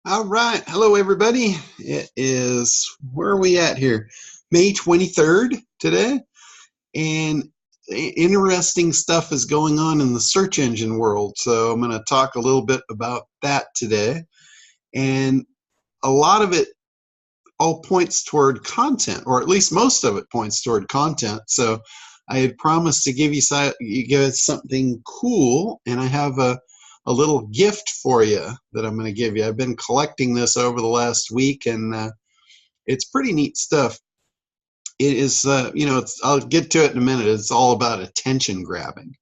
All right. Hello, everybody. It is, where are we at here? May 23rd today. And interesting stuff is going on in the search engine world. So I'm going to talk a little bit about that today. And a lot of it all points toward content, or at least most of it points toward content. So I had promised to give you guys something cool, and I have a little gift for you that I'm going to give you. I've been collecting this over the last week, and it's pretty neat stuff. It is, I'll get to it in a minute. It's all about attention grabbing,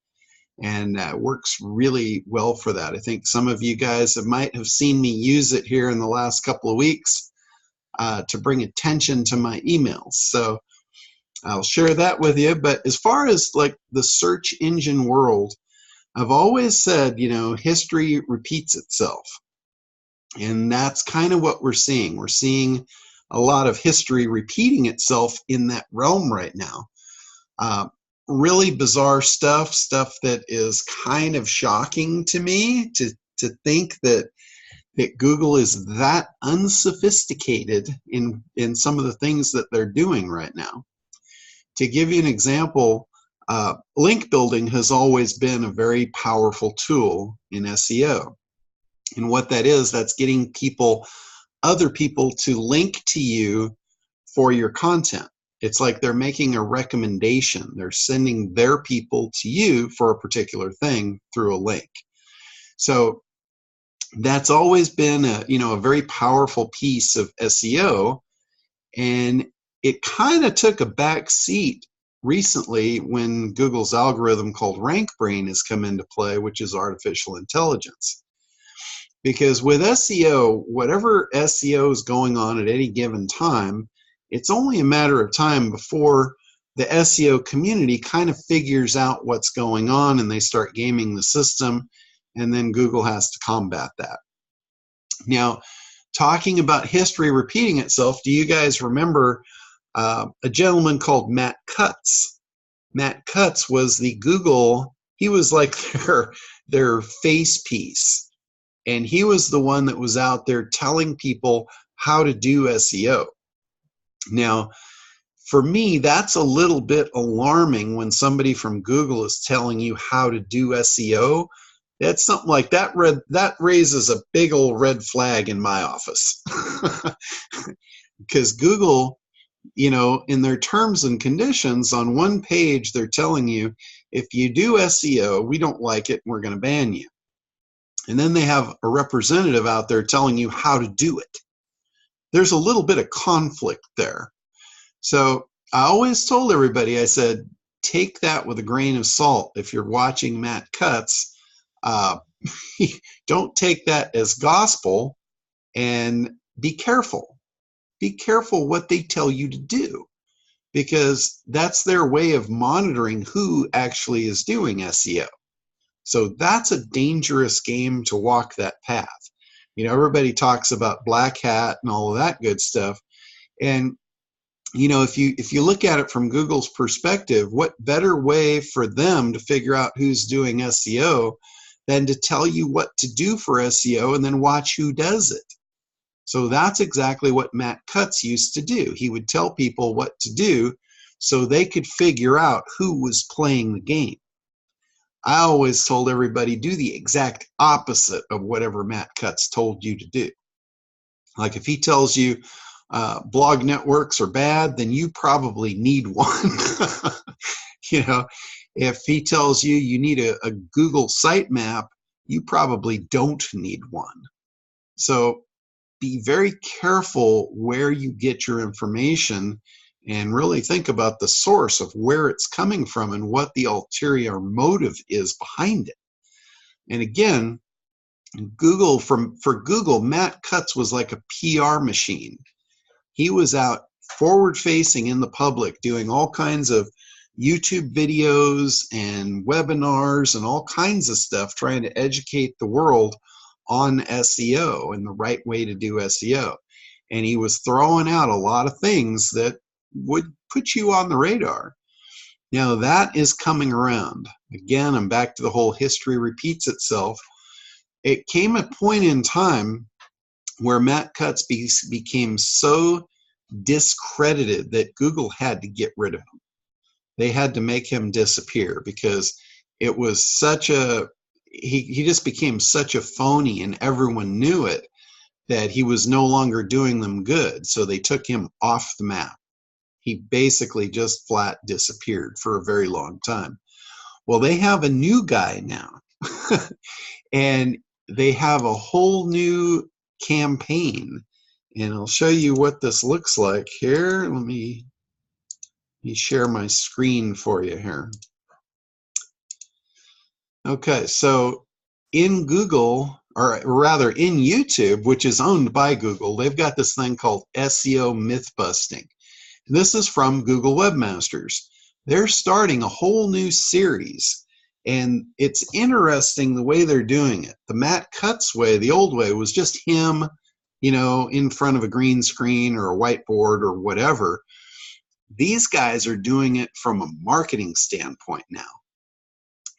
and works really well for that. I think some of you guys might have seen me use it here in the last couple of weeks to bring attention to my emails. So I'll share that with you. But as far as like the search engine world, I've always said, history repeats itself. And that's kind of what we're seeing. We're seeing a lot of history repeating itself in that realm right now. Really bizarre stuff that is kind of shocking to me to think that Google is that unsophisticated in some of the things that they're doing right now. To give you an example, link building has always been a very powerful tool in SEO. And what that is, that's getting other people to link to you for your content. It's like they're making a recommendation. They're sending their people to you for a particular thing through a link. So that's always been a very powerful piece of SEO, and it kind of took a back seat recently when Google's algorithm called RankBrain has come into play, which is artificial intelligence. Because with SEO, whatever SEO is going on at any given time, it's only a matter of time before the SEO community kind of figures out what's going on and they start gaming the system, and then Google has to combat that. Now, talking about history repeating itself, do you guys remember a gentleman called Matt Cutts? Matt Cutts was the Google, he was like their face piece. And he was the one that was out there telling people how to do SEO. Now, for me, that's a little bit alarming when somebody from Google is telling you how to do SEO. That's something like that. That raises a big old red flag in my office. Because Google, in their terms and conditions, on one page, they're telling you, if you do SEO, we don't like it, and we're going to ban you. And then they have a representative out there telling you how to do it. There's a little bit of conflict there. So I always told everybody, I said, take that with a grain of salt. If you're watching Matt Cutts, don't take that as gospel, and be careful. Be careful what they tell you to do, because that's their way of monitoring who actually is doing SEO. So that's a dangerous game to walk that path. Everybody talks about black hat and all of that good stuff. And, if you look at it from Google's perspective, what better way for them to figure out who's doing SEO than to tell you what to do for SEO and then watch who does it? So that's exactly what Matt Cutts used to do. He would tell people what to do so they could figure out who was playing the game. I always told everybody, do the exact opposite of whatever Matt Cutts told you to do. Like if he tells you blog networks are bad, then you probably need one. If he tells you you need a Google sitemap, you probably don't need one. So be very careful where you get your information, and really think about the source of where it's coming from and what the ulterior motive is behind it. And again, for Google, Matt Cutts was like a PR machine. He was out forward-facing in the public, doing all kinds of YouTube videos and webinars and all kinds of stuff, trying to educate the world on SEO and the right way to do SEO. And he was throwing out a lot of things that would put you on the radar. Now that is coming around. Again, I'm back to the whole history repeats itself. It came a point in time where Matt Cutts became so discredited that Google had to get rid of him. They had to make him disappear because it was such a, he just became such a phony, and everyone knew it, that he was no longer doing them good. So they took him off the map. He basically just flat disappeared for a very long time. Well, they have a new guy now. And they have a whole new campaign. And I'll show you what this looks like here. Let me share my screen for you here. Okay, so in Google, or rather in YouTube, which is owned by Google, they've got this thing called SEO Myth-busting. This is from Google Webmasters. They're starting a whole new series, and it's interesting the way they're doing it. The Matt Cutts way, the old way, was just him, you know, in front of a green screen or a whiteboard or whatever. These guys are doing it from a marketing standpoint now.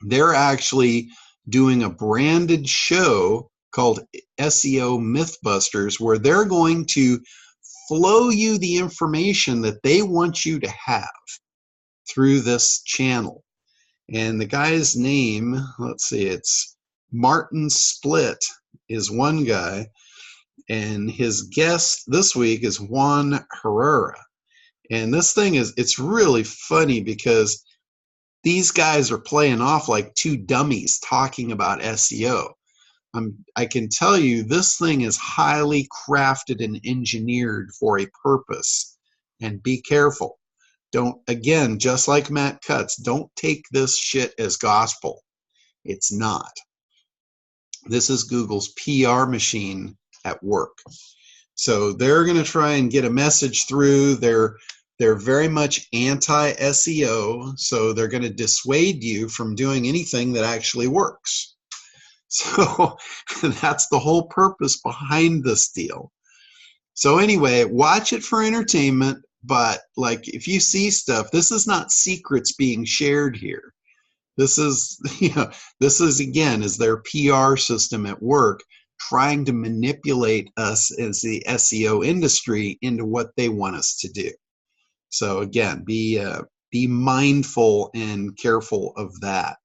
They're actually doing a branded show called SEO Mythbusters, where they're going to flow you the information that they want you to have through this channel. And the guy's name, let's see, it's Martin Split is one guy, and his guest this week is Juan Herrera. And this thing is, it's really funny because these guys are playing off like two dummies talking about SEO. I can tell you this thing is highly crafted and engineered for a purpose. And be careful. Don't, again, just like Matt Cutts, don't take this shit as gospel. It's not. This is Google's PR machine at work. So they're going to try and get a message through. They're very much anti-SEO, so they're going to dissuade you from doing anything that actually works. So that's the whole purpose behind this deal. So anyway, watch it for entertainment, but like if you see stuff, this is not secrets being shared here. This is, you know, this is again is their PR system at work trying to manipulate us as the SEO industry into what they want us to do. So again, be mindful and careful of that.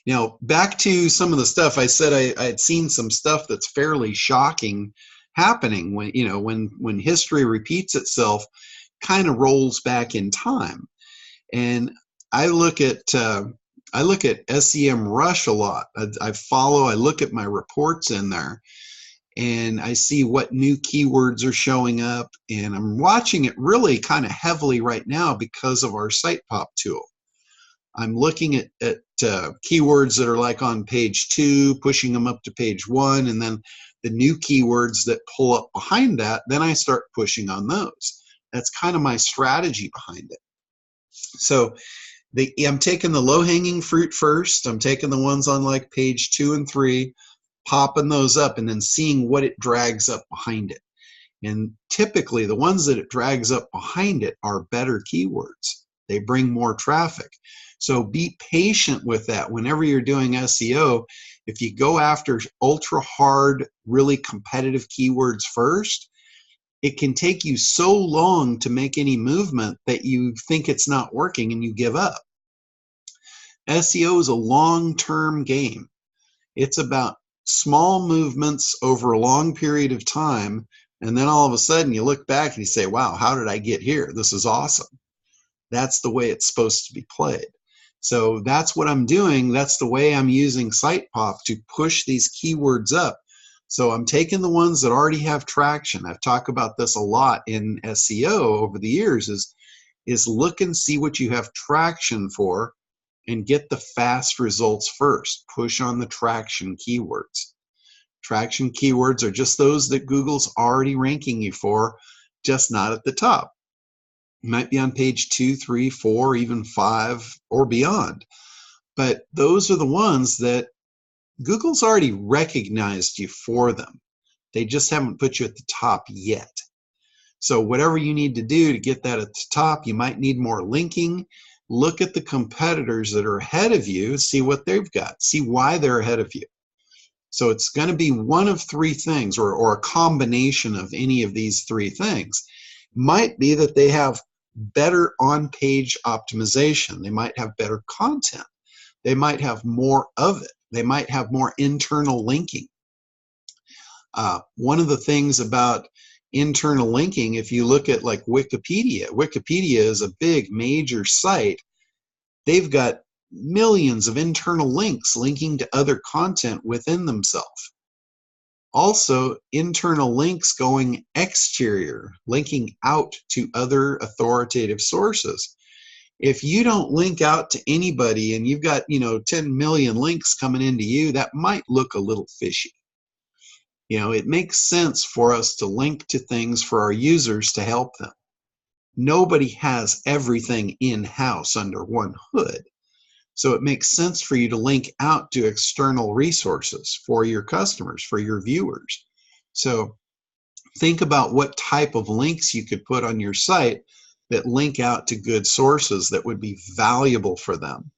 Now, back to some of the stuff I said. I had seen some stuff that's fairly shocking happening when, you know, when history repeats itself, kind of rolls back in time. And I look at SEM Rush a lot. I look at my reports in there, and I see what new keywords are showing up, and I'm watching it really kind of heavily right now because of our SitePop tool. I'm looking at keywords that are like on page 2, pushing them up to page 1, and then the new keywords that pull up behind that, then I start pushing on those. That's kind of my strategy behind it. So I'm taking the low-hanging fruit first. I'm taking the ones on like page 2 and 3, popping those up, and then seeing what it drags up behind it. And typically the ones that it drags up behind it are better keywords. They bring more traffic. So be patient with that whenever you're doing SEO. If you go after ultra hard, really competitive keywords first, it can take you so long to make any movement that you think it's not working and you give up. SEO is a long-term game. It's about small movements over a long period of time, and then all of a sudden you look back and you say, wow, how did I get here? This is awesome. That's the way it's supposed to be played. So that's what I'm doing. That's the way I'm using SitePop to push these keywords up. So I'm taking the ones that already have traction. I've talked about this a lot in SEO over the years, is look and see what you have traction for and get the fast results first. Push on the traction keywords. Traction keywords are just those that Google's already ranking you for, just not at the top. You might be on page 2, 3, 4, even 5 or beyond. But those are the ones that Google's already recognized you for them. They just haven't put you at the top yet. So whatever you need to do to get that at the top, you might need more linking. Look at the competitors that are ahead of you, see what they've got, see why they're ahead of you. So it's going to be one of three things, or a combination of any of these three things. Might be that they have better on-page optimization. They might have better content. They might have more of it. They might have more internal linking. One of the things about internal linking, if you look at like Wikipedia, Wikipedia is a big major site. They've got millions of internal links linking to other content within themselves. Also, internal links going exterior, linking out to other authoritative sources. If you don't link out to anybody and you've got, 10 million links coming into you, that might look a little fishy. It makes sense for us to link to things for our users to help them. Nobody has everything in-house under one hood. So it makes sense for you to link out to external resources for your customers, for your viewers. So think about what type of links you could put on your site that link out to good sources that would be valuable for them.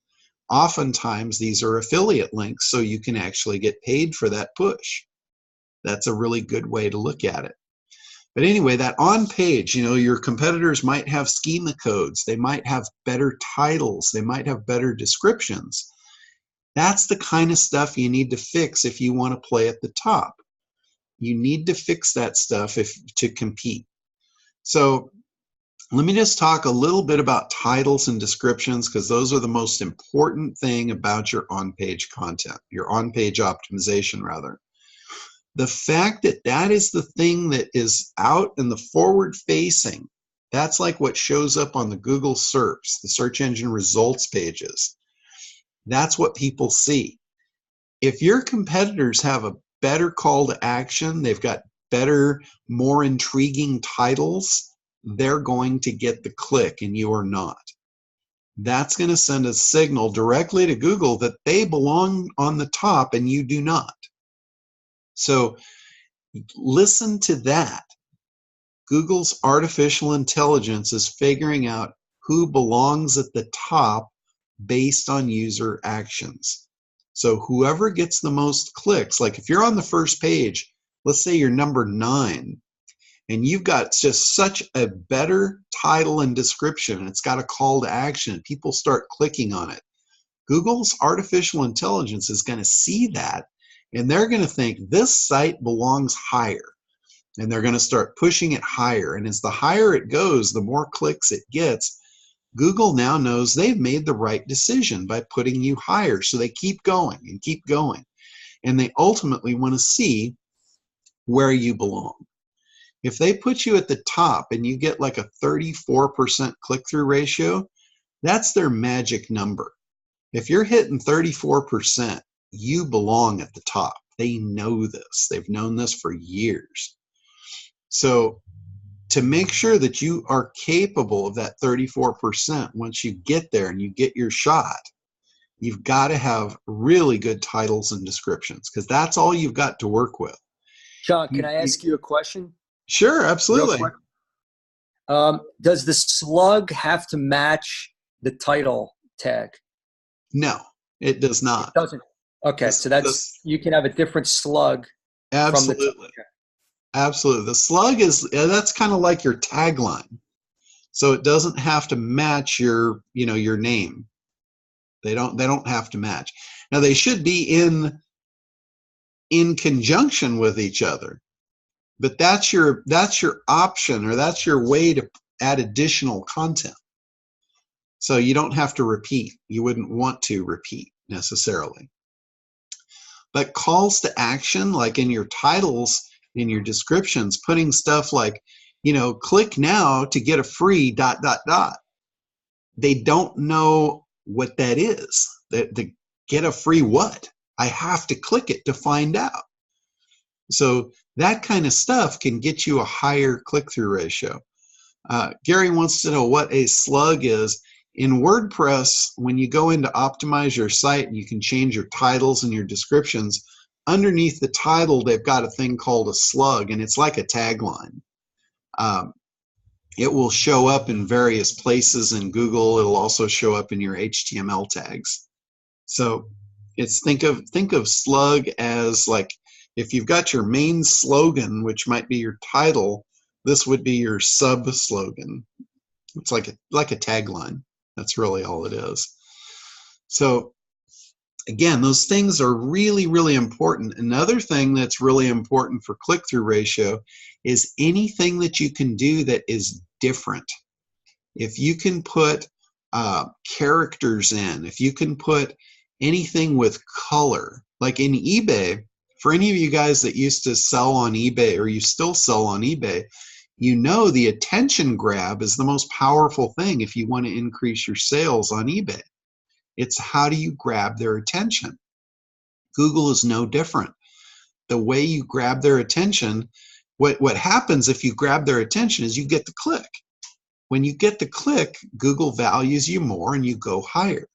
Oftentimes, these are affiliate links, so you can actually get paid for that push. That's a really good way to look at it. But anyway, that on page, your competitors might have schema codes. They might have better titles. They might have better descriptions. That's the kind of stuff you need to fix if you want to play at the top. You need to fix that stuff to compete. So let me just talk a little bit about titles and descriptions, because those are the most important thing about your on-page content, your on-page optimization, rather. The fact that that is the thing that is out in the forward facing, that's like what shows up on the Google SERPs, the search engine results pages. That's what people see. If your competitors have a better call to action, they've got better, more intriguing titles, they're going to get the click and you are not. That's going to send a signal directly to Google that they belong on the top and you do not. So listen to that. Google's artificial intelligence is figuring out who belongs at the top based on user actions. So whoever gets the most clicks, like if you're on the first page, let's say you're number 9, and you've got just such a better title and description, and it's got a call to action, and people start clicking on it. Google's artificial intelligence is going to see that, and they're going to think this site belongs higher, and they're going to start pushing it higher. And as the higher it goes, the more clicks it gets. Google now knows they've made the right decision by putting you higher, so they keep going and keep going. And they ultimately want to see where you belong. If they put you at the top and you get like a 34% click-through ratio, that's their magic number. If you're hitting 34%, you belong at the top. They know this. They've known this for years. So to make sure that you are capable of that 34%, once you get there and you get your shot, you've got to have really good titles and descriptions, because that's all you've got to work with. John, can I ask you a question? Sure, absolutely. Does the slug have to match the title tag? No, it does not. It doesn't. Okay, so you can have a different slug. Absolutely. Absolutely. The slug that's kind of like your tagline. So it doesn't have to match your name. They don't have to match. Now they should be in conjunction with each other. But that's your option, or that's your way to add additional content. So you don't have to repeat. You wouldn't want to repeat necessarily. But calls to action, like in your titles, in your descriptions, putting stuff like, click now to get a free ... They don't know what that is. The get a free what? I have to click it to find out. So that kind of stuff can get you a higher click-through ratio. Gary wants to know what a slug is. In WordPress, when you go in to optimize your site, you can change your titles and your descriptions. Underneath the title, they've got a thing called a slug, and it's like a tagline. It will show up in various places in Google. It'll also show up in your HTML tags. So It's think of slug as like, if you've got your main slogan, which might be your title, this would be your sub slogan. It's like a tagline. That's really all it is. So again, those things are really, really important. Another thing that's really important for click-through ratio is anything that you can do that is different. If you can put characters in, if you can put anything with color, like in eBay, for any of you guys that used to sell on eBay or you still sell on eBay, you know the attention grab is the most powerful thing if you want to increase your sales on eBay. It's how do you grab their attention? Google is no different. The way you grab their attention, what happens if you grab their attention is you get the click. When you get the click, Google values you more and you go higher.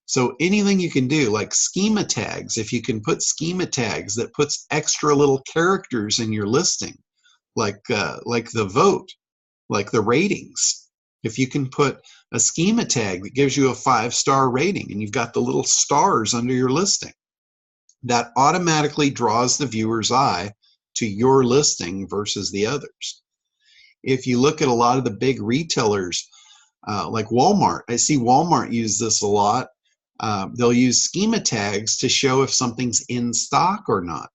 So anything you can do, like schema tags, if you can put schema tags that puts extra little characters in your listing, like the vote, like the ratings. If you can put a schema tag that gives you a 5-star rating and you've got the little stars under your listing, that automatically draws the viewer's eye to your listing versus the others. If you look at a lot of the big retailers, like Walmart, I see Walmart use this a lot. They'll use schema tags to show if something's in stock or not.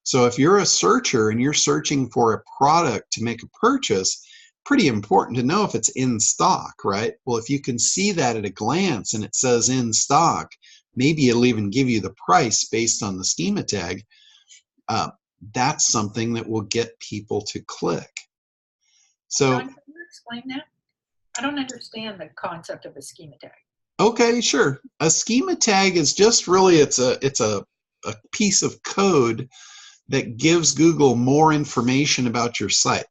So if you're a searcher and you're searching for a product to make a purchase, pretty important to know if it's in stock, right? Well, if you can see that at a glance and it says in stock, maybe it'll even give you the price based on the schema tag. That's something that will get people to click. So, John, can you explain that? I don't understand the concept of a schema tag. okay, sure. A schema tag is just really, it's a piece of code that gives Google more information about your site.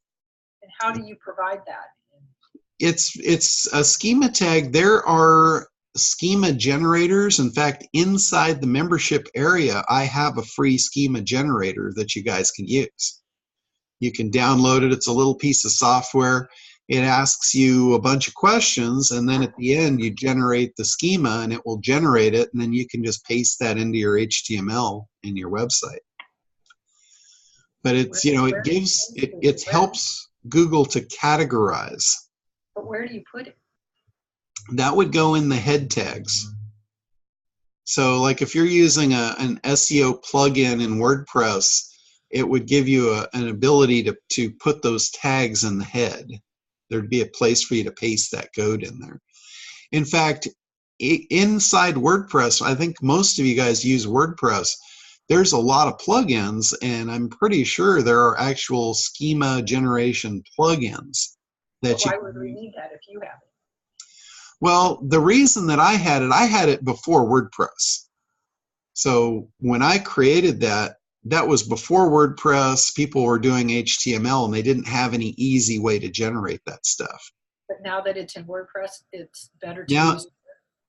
And how do you provide that? It's a schema tag. There are schema generators. In fact, inside the membership area, I have a free schema generator that you guys can use. You can download it. It's a little piece of software. It asks you a bunch of questions, and then at the end, you generate the schema, and it will generate it, and then you can just paste that into your HTML in your website. But it's, you know, it helps Google to categorize. But where do you put it? That would go in the head tags. So like if you're using an SEO plugin in WordPress, it would give you an ability to put those tags in the head. There'd be a place for you to paste that code in there. In fact, inside WordPress, I think most of you guys use WordPress, there's a lot of plugins, and I'm pretty sure there are actual schema generation plugins. But why would we need that if you have it? Well, the reason that I had it before WordPress. So when I created that, that was before WordPress. People were doing HTML, and they didn't have any easy way to generate that stuff. But now that it's in WordPress, it's better to use.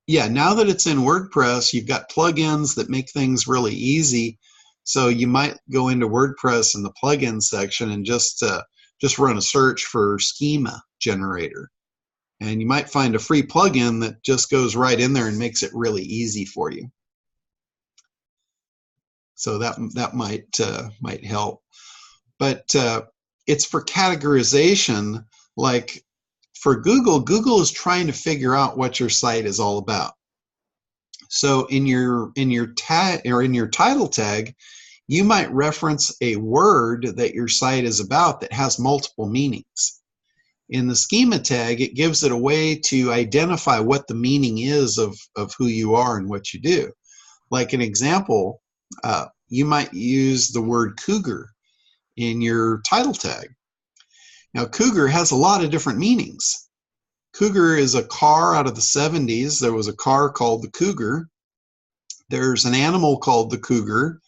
Yeah, now that it's in WordPress, you've got plugins that make things really easy. So you might go into WordPress in the plugin section and just run a search for schema generator. And you might find a free plugin that just goes right in there and makes it really easy for you. So that might help. But it's for categorization. Like for Google, Google is trying to figure out what your site is all about. So in your tag or in your title tag, you might reference a word that your site is about that has multiple meanings. In the schema tag, it gives it a way to identify what the meaning is of who you are and what you do. Like an example, you might use the word cougar in your title tag. Now, cougar has a lot of different meanings. Cougar is a car out of the 70s. There was a car called the Cougar. There's an animal called the cougar.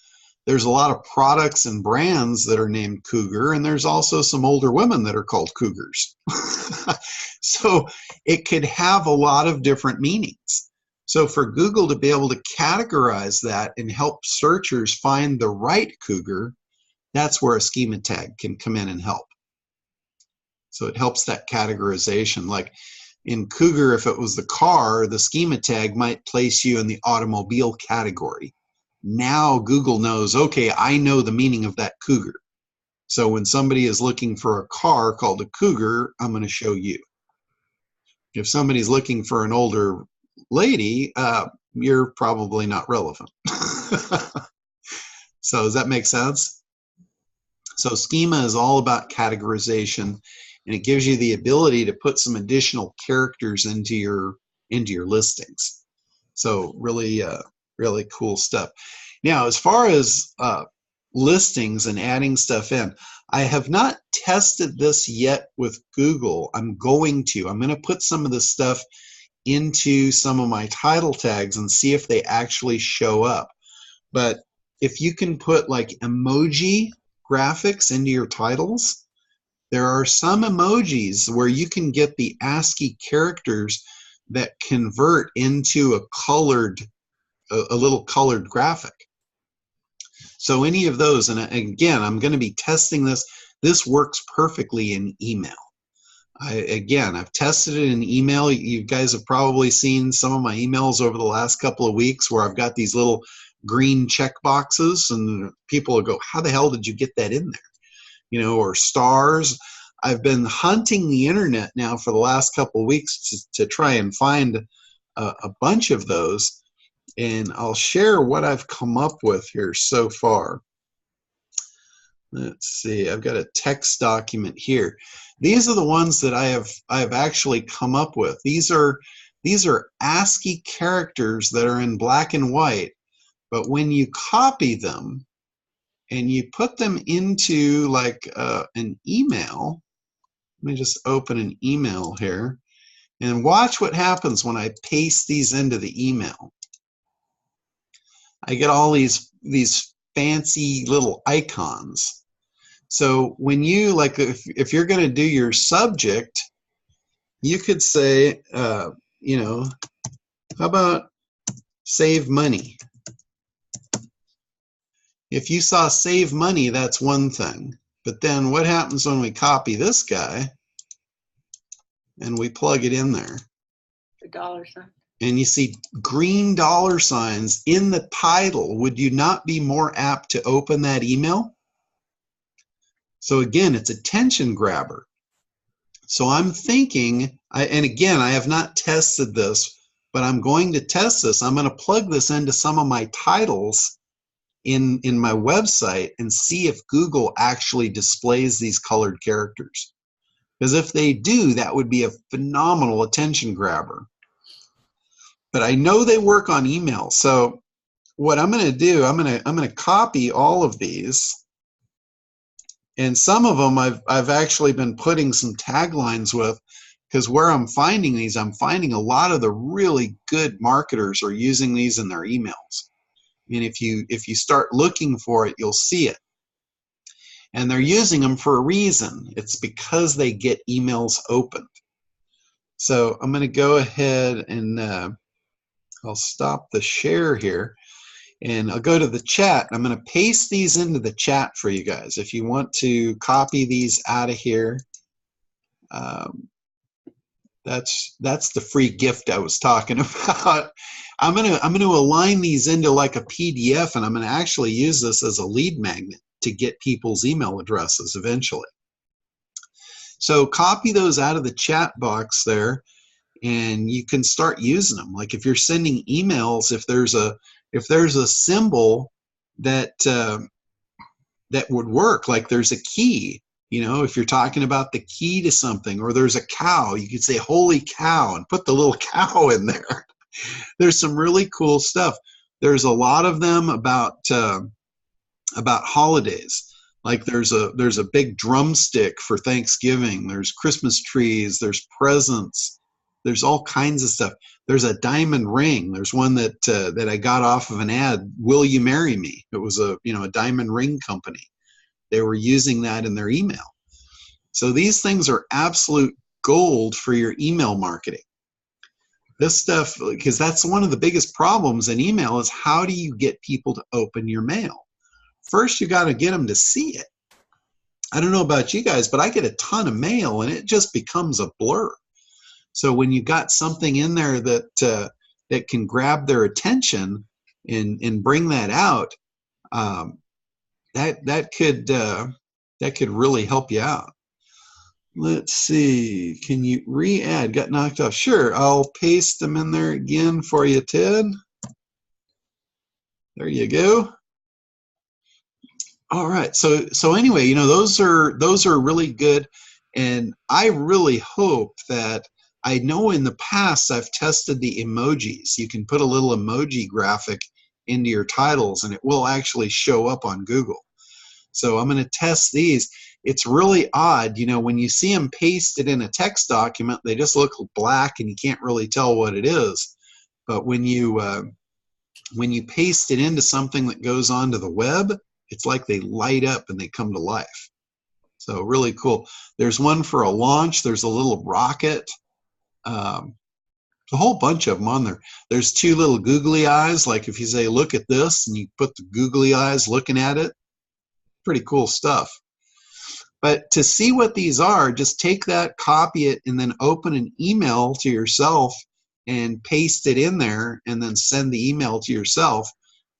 There's a lot of products and brands that are named Cougar, and there's also some older women that are called cougars. So it could have a lot of different meanings. So for Google to be able to categorize that and help searchers find the right cougar, that's where a schema tag can come in and help. So it helps that categorization. Like In Cougar, if it was the car, the schema tag might place you in the automobile category. Now Google knows, okay, I know the meaning of that Cougar. So when somebody is looking for a car called a Cougar, I'm going to show you. If somebody's looking for an older lady, you're probably not relevant. So does that make sense? So schema is all about categorization, and it gives you the ability to put some additional characters into your listings. So really, really cool stuff. Now, as far as listings and adding stuff in, I have not tested this yet with Google. I'm going to put some of this stuff into some of my title tags and see if they actually show up. But if you can put like emoji graphics into your titles, there are some emojis where you can get the ASCII characters that convert into a little colored graphic. So any of those, and again, I'm going to be testing this. This works perfectly in email. I've tested it in email. You guys have probably seen some of my emails over the last couple of weeks where I've got these little green check boxes, and people will go, how the hell did you get that in there? Or stars. I've been hunting the internet now for the last couple of weeks to try and find a bunch of those. And I'll share what I've come up with here so far. Let's see, I've got a text document here. These are the ones that I have actually come up with. These are ASCII characters that are in black and white, but when you copy them and you put them into like an email, let me just open an email here and watch what happens when I paste these into the email. I get all these fancy little icons. So when you, like, if you're going to do your subject, you could say, how about save money? If you saw save money, that's one thing. But then what happens when we copy this guy and we plug it in there? The dollar sign. And you see green dollar signs in the title. Would you not be more apt to open that email? So again, it's a attention grabber. So I'm thinking, and again, I have not tested this, but I'm going to test this. I'm going to plug this into some of my titles in my website and see if Google actually displays these colored characters. Because if they do, that would be a phenomenal attention grabber. But I know they work on email. So what I'm going to do, I'm going to copy all of these. And some of them I've actually been putting some taglines with, because where I'm finding these, I'm finding a lot of the really good marketers are using these in their emails. I mean, if you start looking for it, you'll see it. And they're using them for a reason. It's because they get emails opened. So I'm going to go ahead and I'll stop the share here. And I'll go to the chat. I'm going to paste these into the chat for you guys. If you want to copy these out of here, that's the free gift I was talking about. I'm going to align these into like a PDF, and I'm going to actually use this as a lead magnet to get people's email addresses eventually. So copy those out of the chat box there, and you can start using them. Like if you're sending emails, if there's a symbol that that would work, like there's a key, if you're talking about the key to something, or there's a cow, you could say holy cow and put the little cow in there. There's some really cool stuff. There's a lot of them about holidays. Like there's a big drumstick for Thanksgiving. There's Christmas trees. There's presents. There's all kinds of stuff. There's a diamond ring. There's one that I got off of an ad. Will you marry me? It was a diamond ring company. They were using that in their email. So these things are absolute gold for your email marketing. This stuff, because that's one of the biggest problems in email, is how do you get people to open your mail? First, you got to get them to see it. I don't know about you guys, but I get a ton of mail and it just becomes a blur. So when you got something in there that can grab their attention and bring that out, that could really help you out. Let's see. Can you re-add? Got knocked off. Sure. I'll paste them in there again for you, Ted. There you go. All right. So anyway, you know, those are really good, and I really hope that, I know in the past I've tested the emojis. You can put a little emoji graphic into your titles and it will actually show up on Google. So I'm going to test these. It's really odd, you know, when you see them pasted in a text document, they just look black and you can't really tell what it is. But when you paste it into something that goes onto the web, it's like they light up and they come to life. So really cool. There's one for a launch. There's a little rocket. A whole bunch of them on there. There's two little googly eyes, like if you say, look at this, and you put the googly eyes looking at it. Pretty cool stuff. But to see what these are, just take that, copy it, and then open an email to yourself and paste it in there, and then send the email to yourself,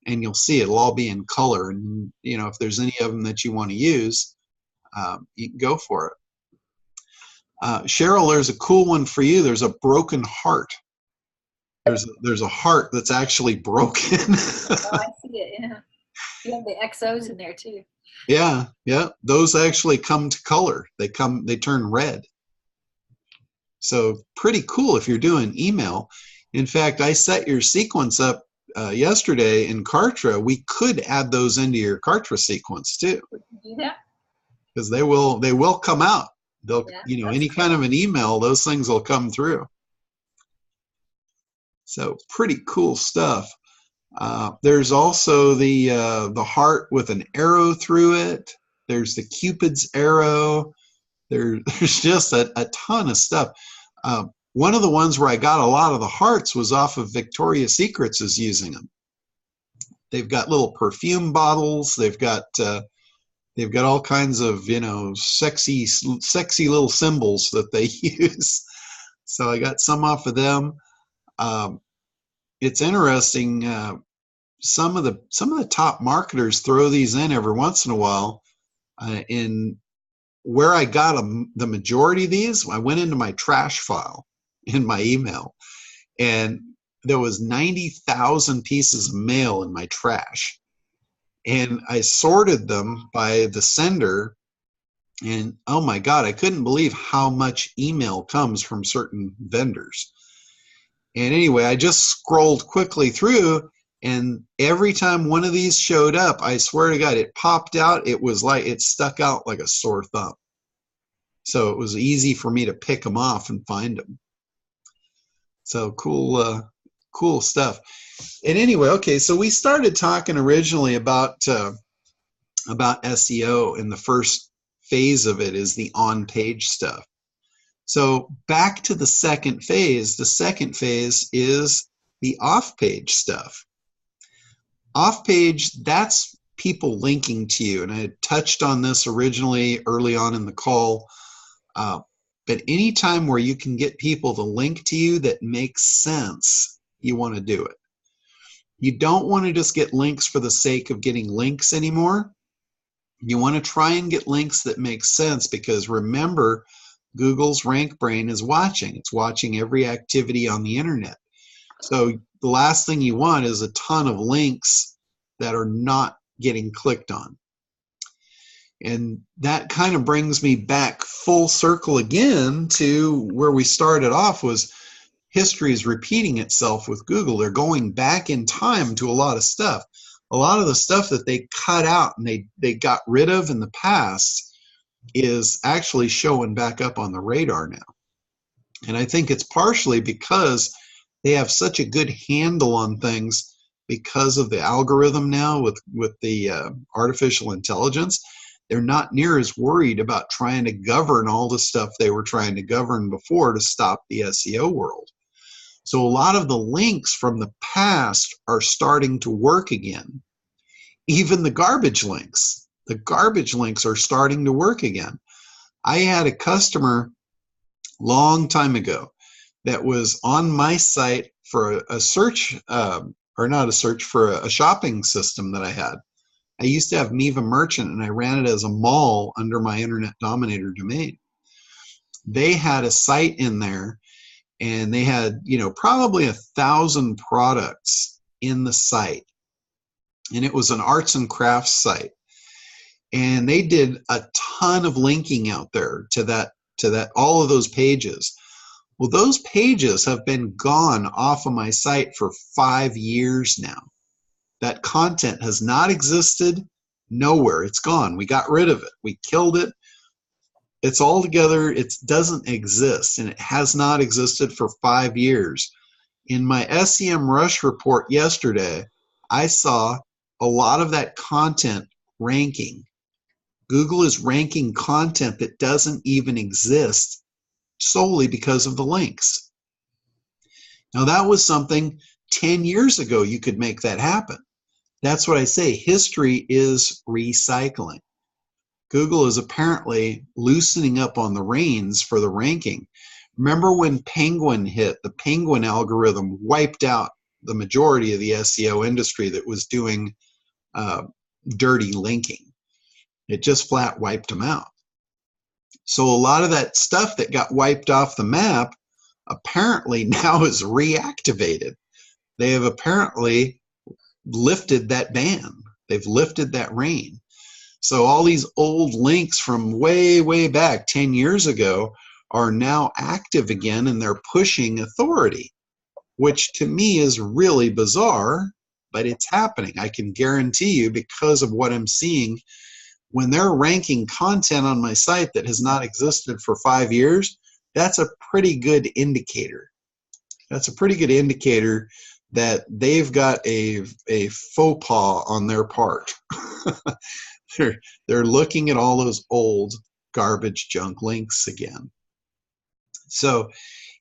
and you'll see it'll all be in color. And you know, if there's any of them that you want to use, you can go for it. Cheryl, there's a cool one for you. There's a broken heart. There's a heart that's actually broken. Oh, I see it. Yeah, you have the XOs in there too. Yeah. Those actually come to color. They turn red. So pretty cool if you're doing email. In fact, I set your sequence up yesterday in Kartra. We could add those into your Kartra sequence too. Would you do that? Because they will come out. They'll, Yeah, you know, any kind of an email, those things will come through. So pretty cool stuff. There's also the heart with an arrow through it. There's the Cupid's arrow. There's just a ton of stuff. One of the ones where I got a lot of the hearts was off of Victoria's Secrets is using them. They've got little perfume bottles. They've got all kinds of, you know, sexy little symbols that they use. So I got some off of them. It's interesting. Some of the top marketers throw these in every once in a while. In where I got the majority of these, I went into my trash file in my email, and there was 90,000 pieces of mail in my trash. And I sorted them by the sender, and oh my God, I couldn't believe how much email comes from certain vendors. And anyway, I just scrolled quickly through, and every time one of these showed up, I swear to God, it popped out. It was like it stuck out like a sore thumb. So it was easy for me to pick them off and find them. So cool stuff. And anyway, okay, so we started talking originally about SEO, and the first phase of it is the on-page stuff. So back to the second phase. The second phase is the off-page stuff. Off-page, that's people linking to you, and I had touched on this originally early on in the call. But anytime where you can get people to link to you that makes sense, you want to do it. You don't want to just get links for the sake of getting links anymore. You want to try and get links that make sense, because remember, Google's RankBrain is watching. It's watching every activity on the internet. So the last thing you want is a ton of links that are not getting clicked on. And that kind of brings me back full circle again to where we started off, was history is repeating itself with Google. They're going back in time to a lot of stuff. A lot of the stuff that they cut out and they got rid of in the past is actually showing back up on the radar now. And I think it's partially because they have such a good handle on things because of the algorithm now with the artificial intelligence. They're not near as worried about trying to govern all the stuff they were trying to govern before to stop the SEO world. So a lot of the links from the past are starting to work again. Even the garbage links are starting to work again. I had a customer long time ago. that was on my site for a search, or not a search, for a shopping system that I had. I used to have Miva Merchant, and I ran it as a mall under my Internet Dominator domain. They had a site in there, and they had, probably 1,000 products in the site. And it was an arts and crafts site. And they did a ton of linking out there to that, all of those pages. Well, those pages have been gone off of my site for 5 years now. That content has not existed nowhere. It's gone. We got rid of it. We killed it. It's all together. It doesn't exist, and it has not existed for 5 years. In my SEM Rush report yesterday, I saw a lot of that content ranking. Google is ranking content that doesn't even exist solely because of the links. Now, that was something 10 years ago you could make that happen. That's what I say. History is recycling. Google is apparently loosening up on the reins for the ranking. Remember when Penguin hit? The Penguin algorithm wiped out the majority of the SEO industry that was doing dirty linking. It just flat wiped them out. So a lot of that stuff that got wiped off the map apparently now is reactivated. They have apparently lifted that ban. They've lifted that rein. So all these old links from way, way back 10 years ago are now active again, and they're pushing authority, which to me is really bizarre, but it's happening. I can guarantee you, because of what I'm seeing, when they're ranking content on my site that has not existed for 5 years, that's a pretty good indicator. That's a pretty good indicator that they've got a faux pas on their part. They're looking at all those old garbage junk links again. So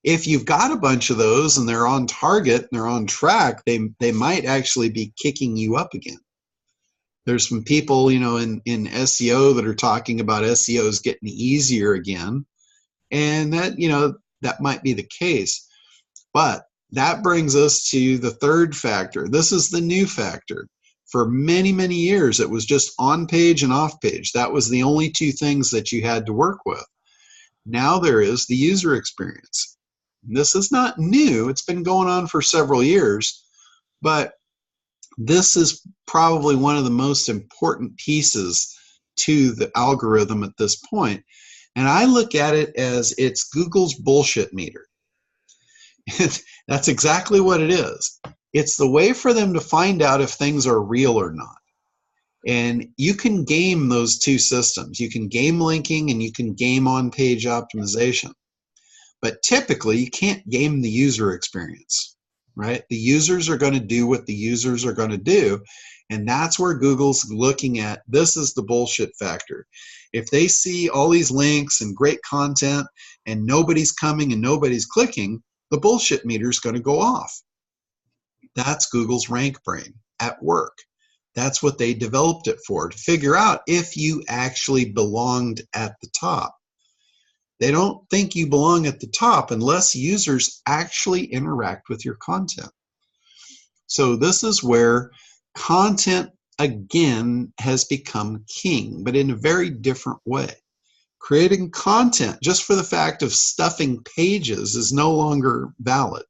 if you've got a bunch of those and they're on target and they're on track, they might actually be kicking you up again. There's some people, in SEO that are talking about SEOs getting easier again. And that, that might be the case. But that brings us to the third factor. This is the new factor. For many, many years, it was just on page and off page. That was the only two things that you had to work with. Now there is the user experience. This is not new. It's been going on for several years, but this is probably one of the most important pieces to the algorithm at this point. And I look at it as it's Google's bullshit meter. That's exactly what it is. It's the way for them to find out if things are real or not. And you can game those two systems. You can game linking and you can game on-page optimization. But typically, you can't game the user experience, right? The users are going to do what the users are going to do. And that's where Google's looking at, this is the bullshit factor. If they see all these links and great content and nobody's coming and nobody's clicking, the bullshit meter is going to go off. That's Google's RankBrain at work. That's what they developed it for, to figure out if you actually belonged at the top. They don't think you belong at the top unless users actually interact with your content. So this is where content, again, has become king, but in a very different way. Creating content just for the fact of stuffing pages is no longer valid.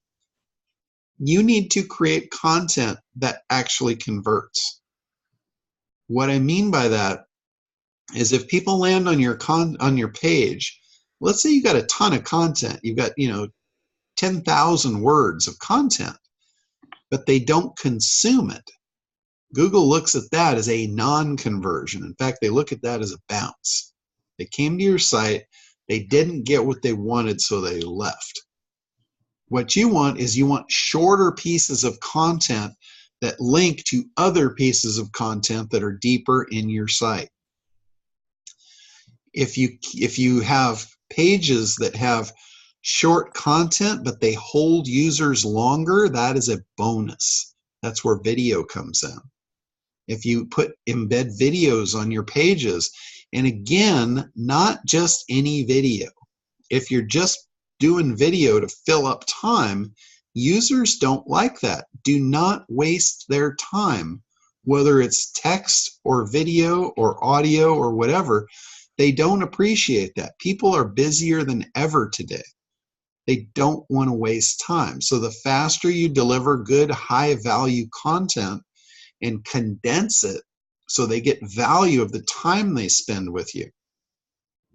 You need to create content that actually converts. What I mean by that is if people land on your page, let's say you got a ton of content, you've got 10,000 words of content, but they don't consume it. Google looks at that as a non-conversion. In fact, they look at that as a bounce. They came to your site, they didn't get what they wanted, so they left. What you want is shorter pieces of content that link to other pieces of content that are deeper in your site. If you have pages that have short content but they hold users longer, that is a bonus. That's where video comes in. If you embed videos on your pages, and again, not just any video. If you're just doing video to fill up time, users don't like that. Do not waste their time, whether it's text or video or audio or whatever. They don't appreciate that. People are busier than ever today. They don't want to waste time. So the faster you deliver good, high-value content and condense it so they get value of the time they spend with you,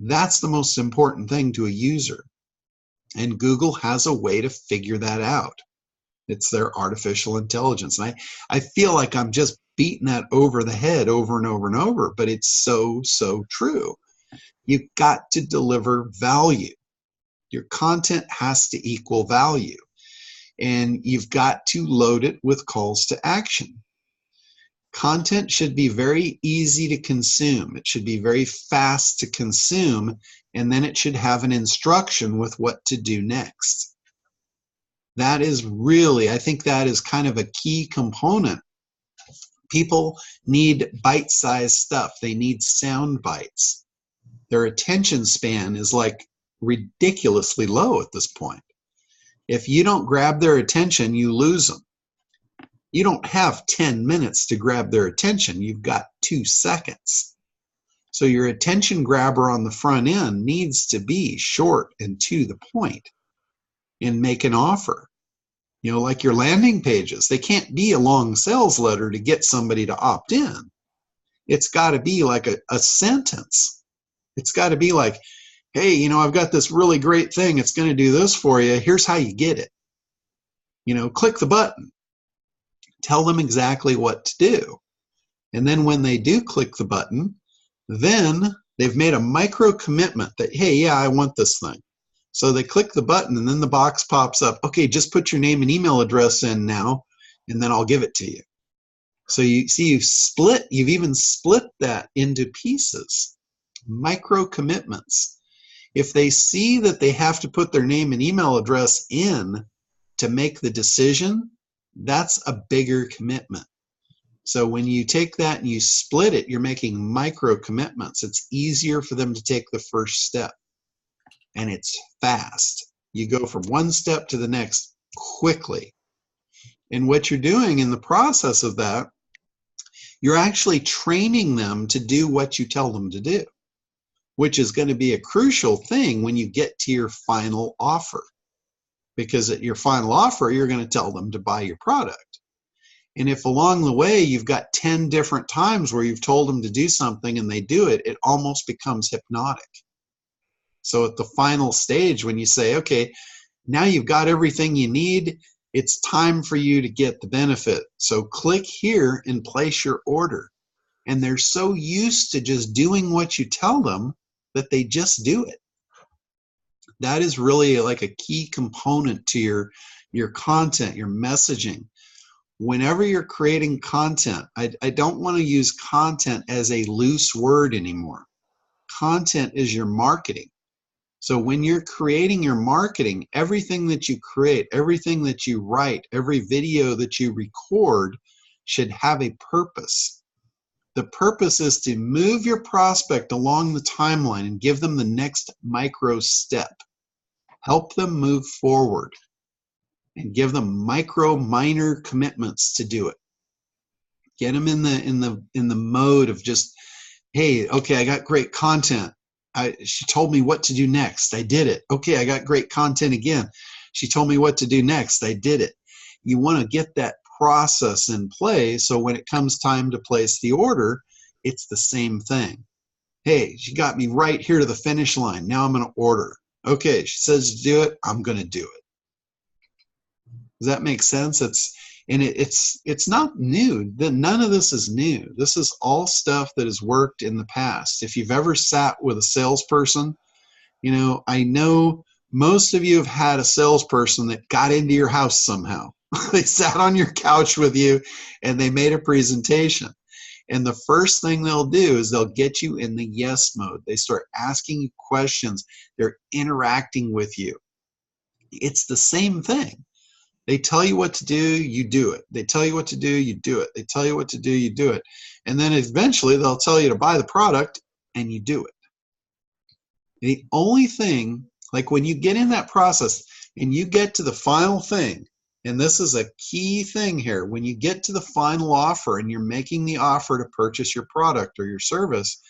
that's the most important thing to a user. And Google has a way to figure that out. It's their artificial intelligence. And I feel like I'm just beating that over the head over and over and over, but it's so, so true. You've got to deliver value. Your content has to equal value. And you've got to load it with calls to action. Content should be very easy to consume. It should be very fast to consume, and then it should have an instruction with what to do next. That is really, I think that is kind of a key component. People need bite-sized stuff. They need sound bites. Their attention span is like ridiculously low at this point. If you don't grab their attention, you lose them. You don't have 10 minutes to grab their attention. You've got 2 seconds. So your attention grabber on the front end needs to be short and to the point and make an offer. You know, like your landing pages, they can't be a long sales letter to get somebody to opt in. It's got to be like a sentence. It's got to be like, hey, you know, I've got this really great thing. It's going to do this for you. Here's how you get it. You know, click the button. Tell them exactly what to do. And then when they do click the button, then they've made a micro commitment that, hey, yeah, I want this thing. So they click the button and then the box pops up. Okay, just put your name and email address in now, and then I'll give it to you. So you see, you've even split that into pieces, micro commitments. If they see that they have to put their name and email address in to make the decision, that's a bigger commitment. So when you take that and you split it, you're making micro commitments. It's easier for them to take the first step. And it's fast. You go from one step to the next quickly. And what you're doing in the process of that, you're actually training them to do what you tell them to do, which is going to be a crucial thing when you get to your final offer. Because at your final offer, you're going to tell them to buy your product. And if along the way you've got 10 different times where you've told them to do something and they do it, it almost becomes hypnotic. So at the final stage, when you say, okay, now you've got everything you need, it's time for you to get the benefit. So click here and place your order. And they're so used to just doing what you tell them that they just do it. That is really like a key component to your content, your messaging. Whenever you're creating content, I don't want to use content as a loose word anymore. Content is your marketing. So when you're creating your marketing, everything that you create, everything that you write, every video that you record should have a purpose. The purpose is to move your prospect along the timeline and give them the next micro step. Help them move forward and give them minor commitments to do it. Get them in the mode of just, hey, okay, I got great content. She told me what to do next. I did it. Okay, I got great content again. She told me what to do next. I did it. You want to get that process in play so when it comes time to place the order, it's the same thing. Hey, she got me right here to the finish line. Now I'm going to order. Okay, she says to do it. I'm going to do it. Does that make sense? It's not new. None of this is new. This is all stuff that has worked in the past. If you've ever sat with a salesperson, you know, I know most of you have had a salesperson that got into your house somehow. They sat on your couch with you and they made a presentation. And the first thing they'll do is they'll get you in the yes mode. They start asking you questions. They're interacting with you. It's the same thing. They tell you what to do, you do it. They tell you what to do, you do it. They tell you what to do, you do it. And then eventually they'll tell you to buy the product and you do it. The only thing Like when you get in that process and you get to the final thing, and this is a key thing here, when you get to the final offer and you're making the offer to purchase your product or your service,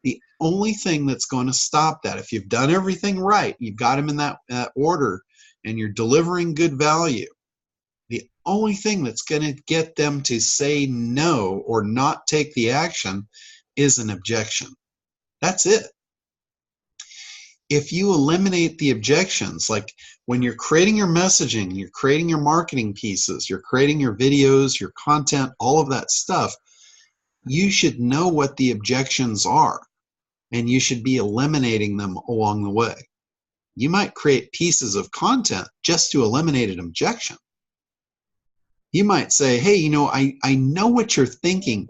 the only thing that's going to stop that, if you've done everything right, you've got them in that order, and you're delivering good value, the only thing that's going to get them to say no or not take the action is an objection. That's it. If you eliminate the objections, like when you're creating your messaging, you're creating your marketing pieces, you're creating your videos, your content, all of that stuff, you should know what the objections are, and you should be eliminating them along the way. You might create pieces of content just to eliminate an objection. You might say, hey, you know, I know what you're thinking,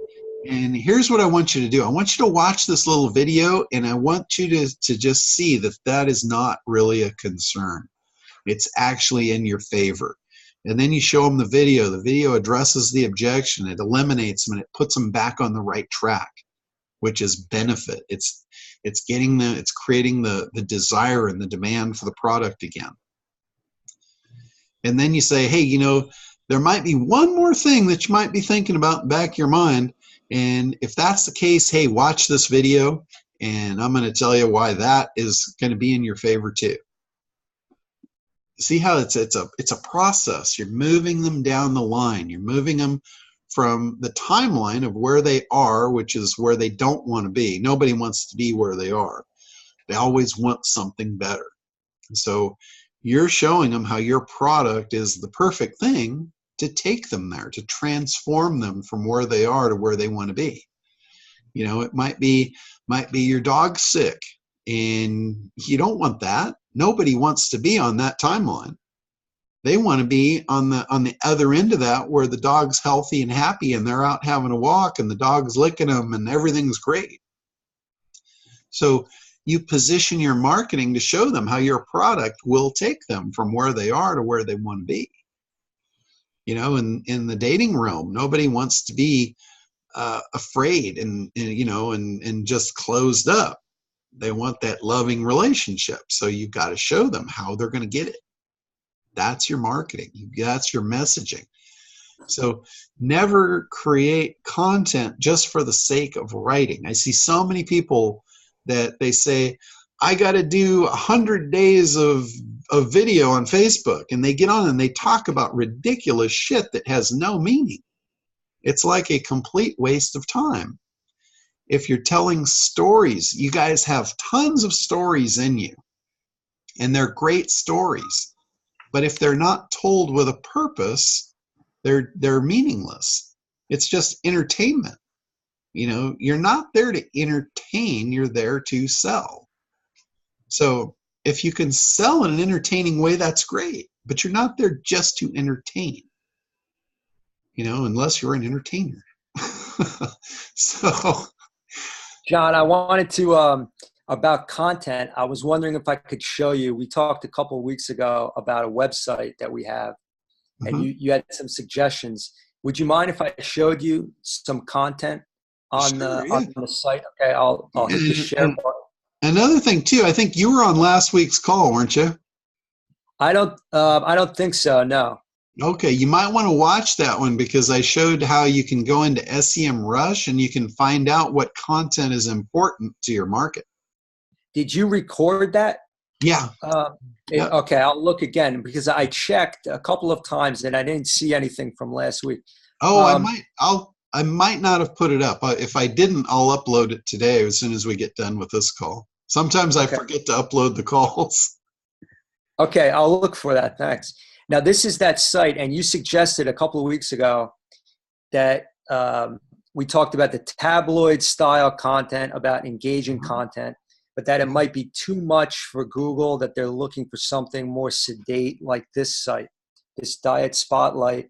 and here's what I want you to do. I want you to watch this little video, and I want you to just see that that is not really a concern. It's actually in your favor. And then you show them the video. The video addresses the objection. It eliminates them, and it puts them back on the right track, which is benefit. It's creating the desire and the demand for the product again. And then you say, hey, you know, there might be one more thing that you might be thinking about in the back of your mind. And if that's the case, hey, watch this video, and I'm going to tell you why that is going to be in your favor too. See how it's a process. You're moving them down the line. You're moving them from the timeline of where they are, which is where they don't want to be. Nobody wants to be where they are. They always want something better. And so you're showing them how your product is the perfect thing to take them there, to transform them from where they are to where they want to be. You know, it might be your dog's sick, and you don't want that. Nobody wants to be on that timeline. They want to be on the other end of that, where the dog's healthy and happy, and they're out having a walk, and the dog's licking them, and everything's great. So you position your marketing to show them how your product will take them from where they are to where they want to be. You know, in the dating realm, nobody wants to be afraid and just closed up. They want that loving relationship. So you've got to show them how they're going to get it. That's your marketing. That's your messaging. So never create content just for the sake of writing. I see so many people that they say, I got to do 100 days of video on Facebook, and they get on and they talk about ridiculous shit that has no meaning. It's like a complete waste of time. If you're telling stories, you guys have tons of stories in you, and they're great stories. But if they're not told with a purpose, they're meaningless. It's just entertainment. You know, you're not there to entertain, you're there to sell. So if you can sell in an entertaining way, that's great. But you're not there just to entertain, you know, unless you're an entertainer. So, John, I wanted to, about content, I was wondering if I could show you, we talked a couple of weeks ago about a website that we have, and you had some suggestions. Would you mind if I showed you some content on the site? Okay, I'll hit the share button. Another thing too, I think you were on last week's call, weren't you? I don't think so, no. Okay, you might want to watch that one, because I showed how you can go into SEMrush and you can find out what content is important to your market. Did you record that? Yeah. Yeah. Okay, I'll look again, because I checked a couple of times and I didn't see anything from last week. Oh, I might not have put it up. If I didn't, I'll upload it today as soon as we get done with this call. Sometimes I forget to upload the calls. Okay, I'll look for that. Thanks. Now, this is that site, and you suggested a couple of weeks ago that we talked about the tabloid style content, about engaging content, but that it might be too much for Google, that they're looking for something more sedate like this site. This Diet Spotlight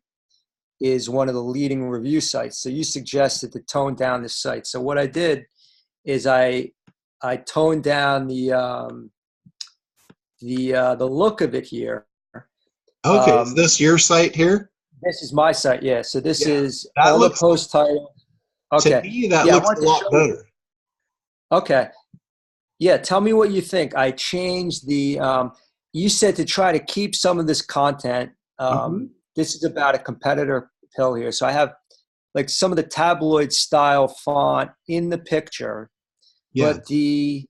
is one of the leading review sites. So you suggested to tone down this site. So what I did is I toned down the look of it here. Okay, is this your site here? This is my site, yeah. So this is all the post titles. Okay. To me, that looks a lot better. Okay. Yeah, tell me what you think. I changed the, you said to try to keep some of this content. Mhm. This is about a competitor pill here. So I have like some of the tabloid style font in the picture, Yeah. but the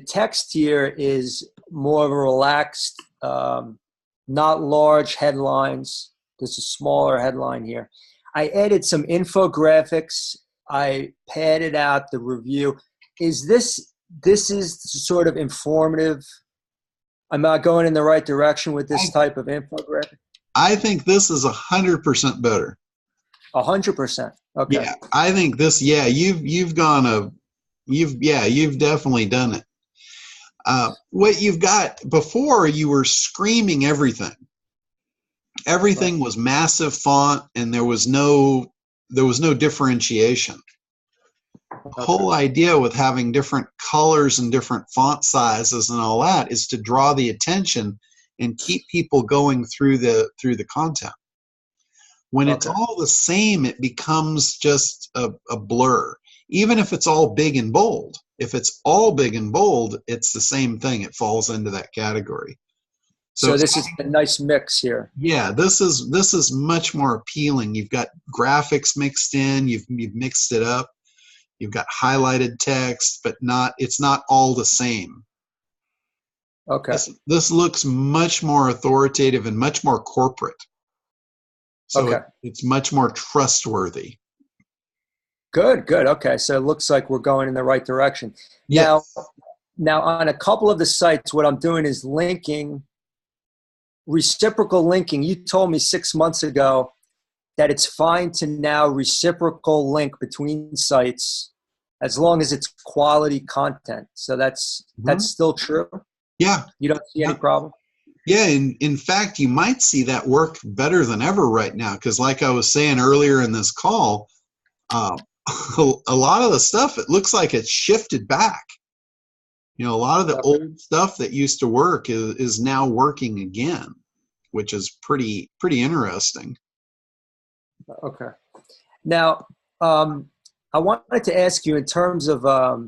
text here is more of a relaxed, not large headlines. There's a smaller headline here. I added some infographics. I padded out the review. Is this is sort of informative? Am I going in the right direction with this type of infographic? I think this is 100% better. 100%. Okay. Yeah, I think this. Yeah, you've gone you've definitely done it. What you've got before, you were screaming everything. Everything Right. was massive font, and there was no differentiation. The Okay. whole idea with having different colors and different font sizes and all that is to draw the attention and keep people going through the content. When it's Okay. all the same, it becomes just a blur. Even if it's all big and bold, if it's all big and bold, it's the same thing. It falls into that category. So So this is a nice mix here. yeah, this is much more appealing. You've got graphics mixed in. You've mixed it up. You've got highlighted text, but it's not all the same. Okay. This looks much more authoritative and much more corporate. So Okay. it's much more trustworthy. Good, good. Okay. So it looks like we're going in the right direction. Now, Yes. now on a couple of the sites, what I'm doing is linking, reciprocal linking. You told me 6 months ago that it's fine to now reciprocal link between sites as long as it's quality content. So that's Mhm. still true. Yeah. You don't see any Yeah. problem. Yeah, in fact, you might see that work better than ever right now because, like I was saying earlier in this call, uh, a lot of the stuff, it looks like it's shifted back. A lot of the Okay. old stuff that used to work is now working again, which is pretty interesting. Okay. Now, I wanted to ask you in terms of uh,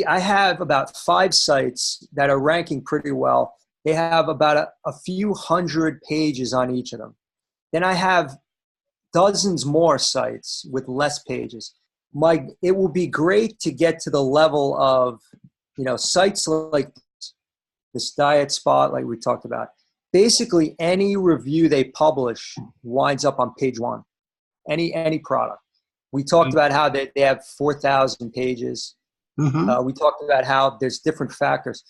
I have about 5 sites that are ranking pretty well. They have about a few hundred pages on each of them. Then I have dozens more sites with less pages. It will be great to get to the level of, sites like this Diet Spot, like we talked about. Basically, any review they publish winds up on page 1. Any product. We talked about how they have 4,000 pages. Mm-hmm. We talked about how there's different factors.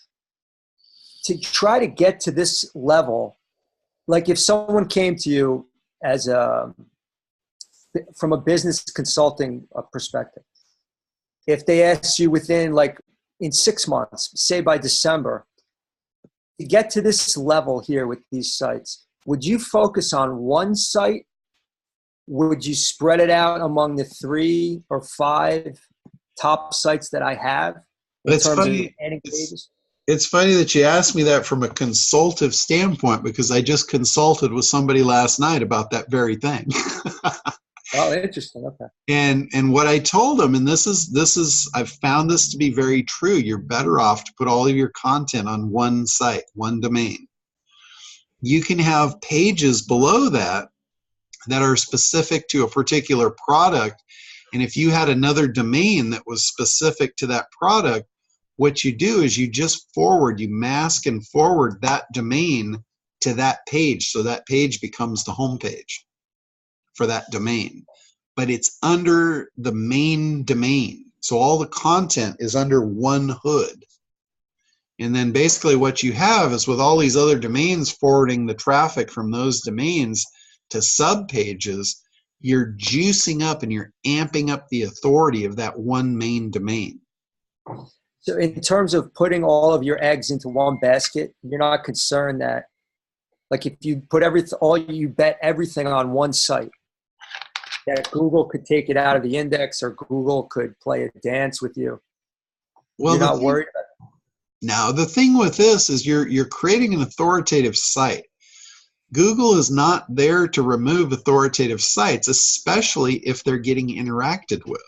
To try to get to this level, like if someone came to you from a business consulting perspective, if they asked you in 6 months, say by December, to get to this level here with these sites, would you focus on one site? Would you spread it out among the 3 or 5 top sites that I have in It's terms of funny. adding It's pages? it's funny that you asked me that from a consultative standpoint because I just consulted with somebody last night about that very thing. Oh, interesting. Okay. And what I told them, and this is I've found this to be very true. You're better off to put all of your content on one site, one domain. You can have pages below that are specific to a particular product. And if you had another domain that was specific to that product, what you do is you mask and forward that domain to that page. So that page becomes the home page for that domain. But it's under the main domain. So all the content is under one hood. And then basically what you have is with all these other domains forwarding the traffic from those domains to sub pages, you're juicing up and you're amping up the authority of that one main domain. So in terms of putting all of your eggs into one basket, you're not concerned that, like, if you put you bet everything on one site, that Google could take it out of the index or Google could play a dance with you. Well, You're not worried about it? now the thing with this is you're creating an authoritative site. Google is not there to remove authoritative sites, especially if they're getting interacted with.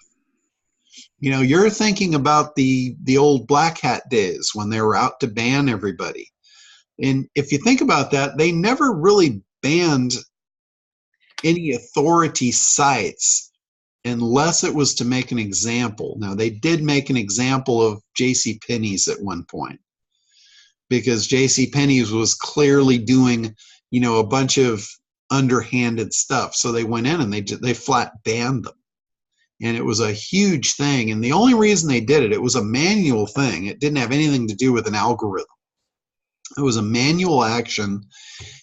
You know, you're thinking about the old black hat days when they were out to ban everybody. And if you think about that, they never really banned any authority sites unless it was to make an example. Now, they did make an example of JCPenney's at one point, because JCPenney's was clearly doing, you know, a bunch of underhanded stuff. So they went in and they flat banned them. And it was a huge thing. And the only reason they did it, it was a manual thing. It didn't have anything to do with an algorithm. It was a manual action.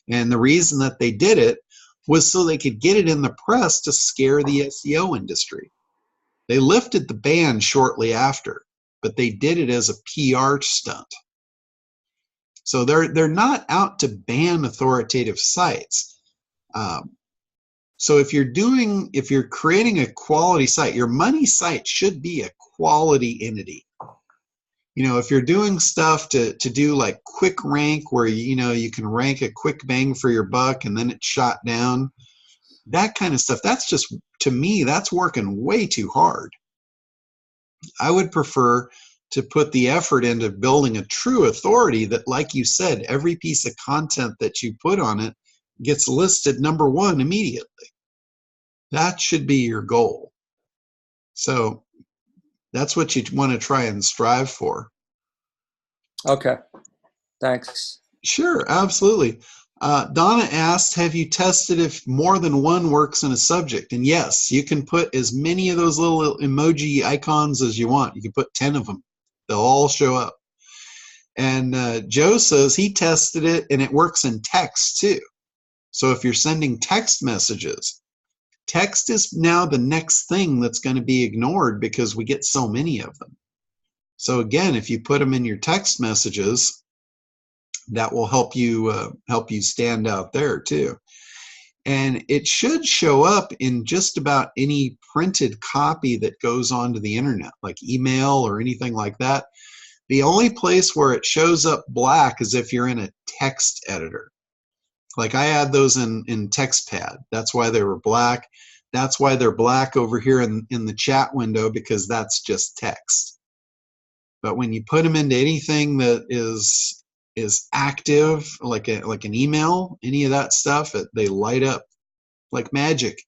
And the reason that they did it was so they could get it in the press to scare the SEO industry. They lifted the ban shortly after, but they did it as a PR stunt. So they're not out to ban authoritative sites. So if you're creating a quality site, your money site should be a quality entity. You know, if you're doing stuff to do like quick rank, where you can rank a quick bang for your buck and then it's shot down, that kind of stuff, that's just, to me, that's working way too hard. I would prefer to put the effort into building a true authority that, like you said, every piece of content that you put on it gets listed number one immediately. That should be your goal. So that's what you want to try and strive for. Okay, thanks. Sure, absolutely. Donna asked, have you tested if more than one works in a subject? And yes, you can put as many of those little emoji icons as you want. You can put 10 of them. They'll all show up. And Joe says he tested it and it works in text too. So if you're sending text messages, text is now the next thing that's going to be ignored because we get so many of them. So again, if you put them in your text messages, that will help you stand out there too. And it should show up in just about any printed copy that goes onto the internet, like email or anything like that. The only place where it shows up black is if you're in a text editor. Like I add those in TextPad. That's why they were black. That's why they're black over here in the chat window, because that's just text. But when you put them into anything that is active, like an email, any of that stuff, they light up like magic.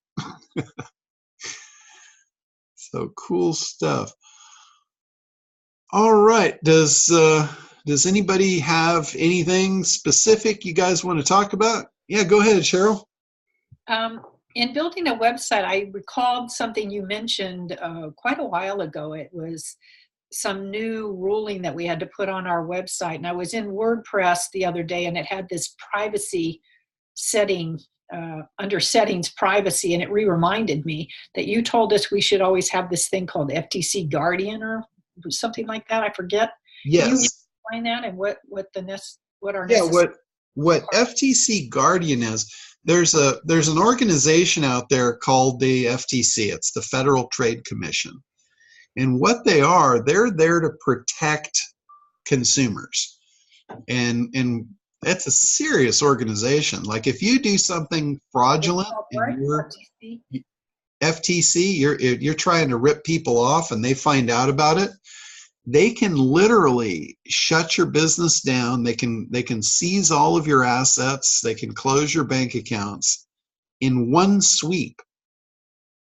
So cool stuff. All right, does anybody have anything specific you guys want to talk about? Yeah, go ahead, Cheryl. In building a website, I recalled something you mentioned quite a while ago. It was some new ruling that we had to put on our website. And I was in WordPress the other day, and it had this privacy setting under settings, privacy, and it reminded me that you told us we should always have this thing called FTC Guardian or something like that. I forget. Yes. Can you explain that and what our what FTC Guardian is? There's an organization out there called the FTC. It's the Federal Trade Commission. And what they're there to protect consumers. And that's a serious organization. Like if you do something fraudulent and you're FTC, you're trying to rip people off and they find out about it, they can literally shut your business down. They can seize all of your assets. They can close your bank accounts in one sweep.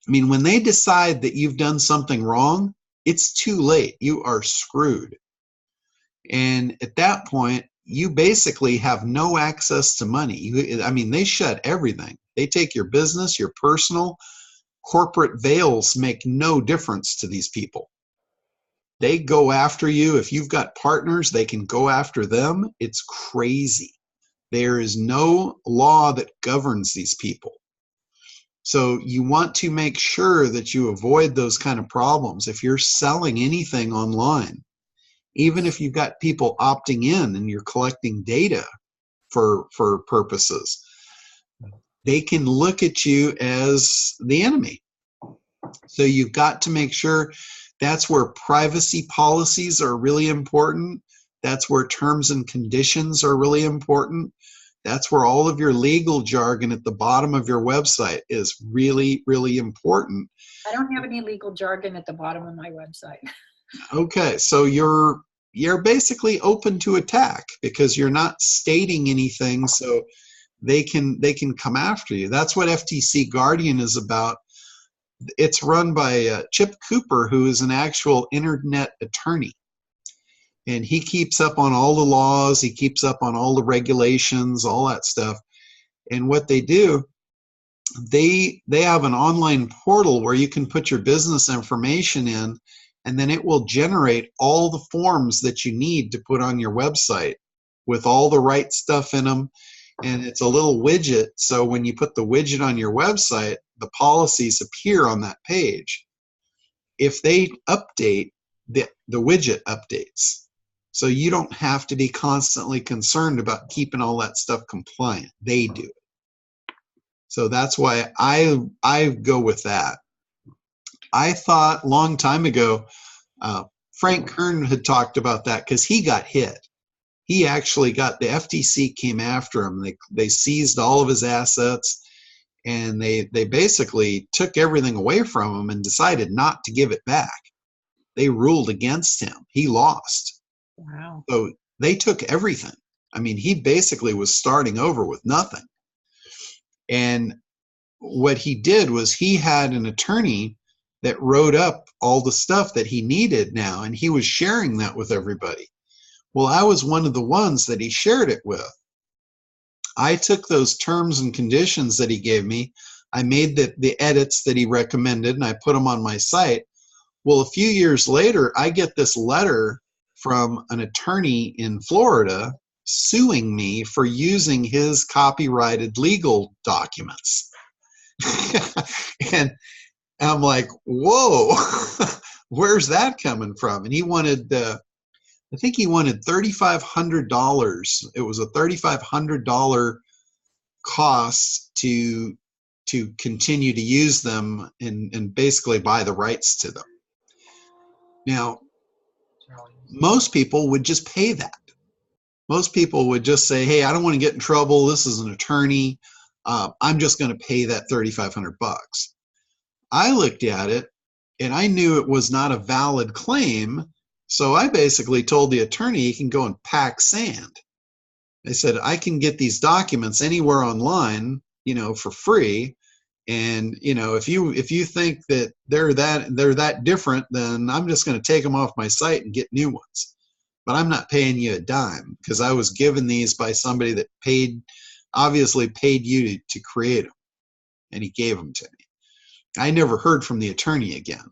I mean, when they decide that you've done something wrong, it's too late. You are screwed. And at that point, you basically have no access to money. They shut everything. They take your business, your personal, corporate veils make no difference to these people. They go after you. If you've got partners, they can go after them. It's crazy. There is no law that governs these people. So you want to make sure that you avoid those kind of problems. If you're selling anything online, even if you've got people opting in and you're collecting data for purposes, they can look at you as the enemy. So you've got to make sure. That's where privacy policies are really important. That's where terms and conditions are really important. That's where all of your legal jargon at the bottom of your website is really, really important. I don't have any legal jargon at the bottom of my website. Okay, so you're basically open to attack because you're not stating anything, so they can come after you. That's what FTC Guardian is about. It's run by Chip Cooper, who is an actual internet attorney. And he keeps up on all the laws, he keeps up on all the regulations, all that stuff. And what they do, they have an online portal where you can put your business information in, and then it will generate all the forms that you need to put on your website with all the right stuff in them. And it's a little widget, so when you put the widget on your website, the policies appear on that page. If they update, the widget updates. So you don't have to be constantly concerned about keeping all that stuff compliant. They do it. So that's why I go with that. I thought a long time ago, Frank Kern had talked about that because he got hit. He actually got, the FTC came after him. They seized all of his assets, and they basically took everything away from him and decided not to give it back. They ruled against him. He lost. Wow. So they took everything. I mean, he basically was starting over with nothing. And what he did was he had an attorney that wrote up all the stuff that he needed now, and he was sharing that with everybody. Well, I was one of the ones that he shared it with. I took those terms and conditions that he gave me, I made the edits that he recommended, and I put them on my site. Well, a few years later, I get this letter from an attorney in Florida suing me for using his copyrighted legal documents. And I'm like, whoa, where's that coming from? And he wanted, I think he wanted $3,500. It was a $3,500 cost to continue to use them and basically buy the rights to them. Now, most people would just pay that. Most people would just say, hey, I don't want to get in trouble. This is an attorney. I'm just going to pay that $3,500. I looked at it and I knew it was not a valid claim. So I basically told the attorney he can go and pack sand. I said, I can get these documents anywhere online, for free. And, if you think that they're that different, then I'm just going to take them off my site and get new ones. But I'm not paying you a dime because I was given these by somebody that obviously paid you to create them. And he gave them to me. I never heard from the attorney again.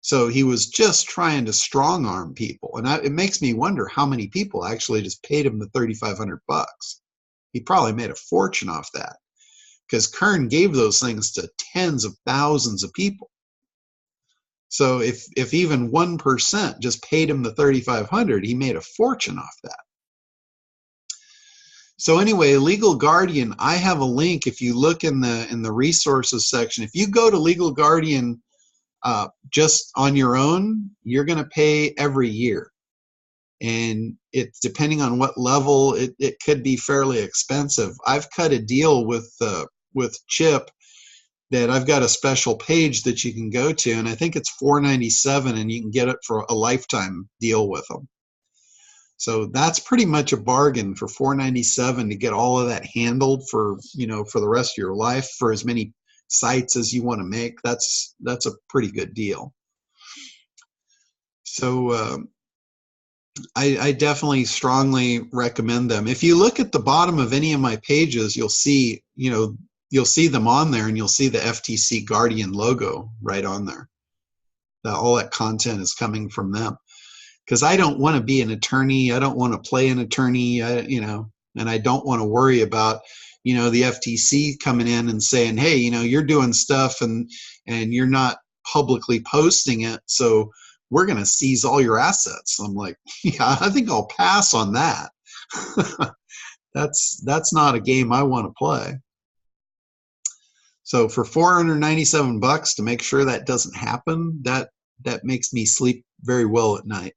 So he was just trying to strong arm people. And it makes me wonder how many people actually just paid him the $3,500. He probably made a fortune off that because Kern gave those things to tens of thousands of people. So if even 1% just paid him the $3,500, he made a fortune off that. So anyway, Legal Guardian, I have a link. If you look in the resources section, if you go to Legal Guardian just on your own, you're going to pay every year. And it's depending on what level, it could be fairly expensive. I've cut a deal with Chip that I've got a special page that you can go to, and I think it's $4.97, and you can get it for a lifetime deal with them. So that's pretty much a bargain for $4.97 to get all of that handled for the rest of your life for as many sites as you want to make. That's a pretty good deal. So I definitely strongly recommend them. If you look at the bottom of any of my pages, you'll see them on there, and you'll see the FTC Guardian logo right on there. All that content is coming from them. Because I don't want to be an attorney. I don't want to play an attorney, and I don't want to worry about, the FTC coming in and saying, hey, you're doing stuff and you're not publicly posting it, so we're going to seize all your assets. I'm like, yeah, I think I'll pass on that. That's not a game I want to play. So for $497 to make sure that doesn't happen, that makes me sleep very well at night.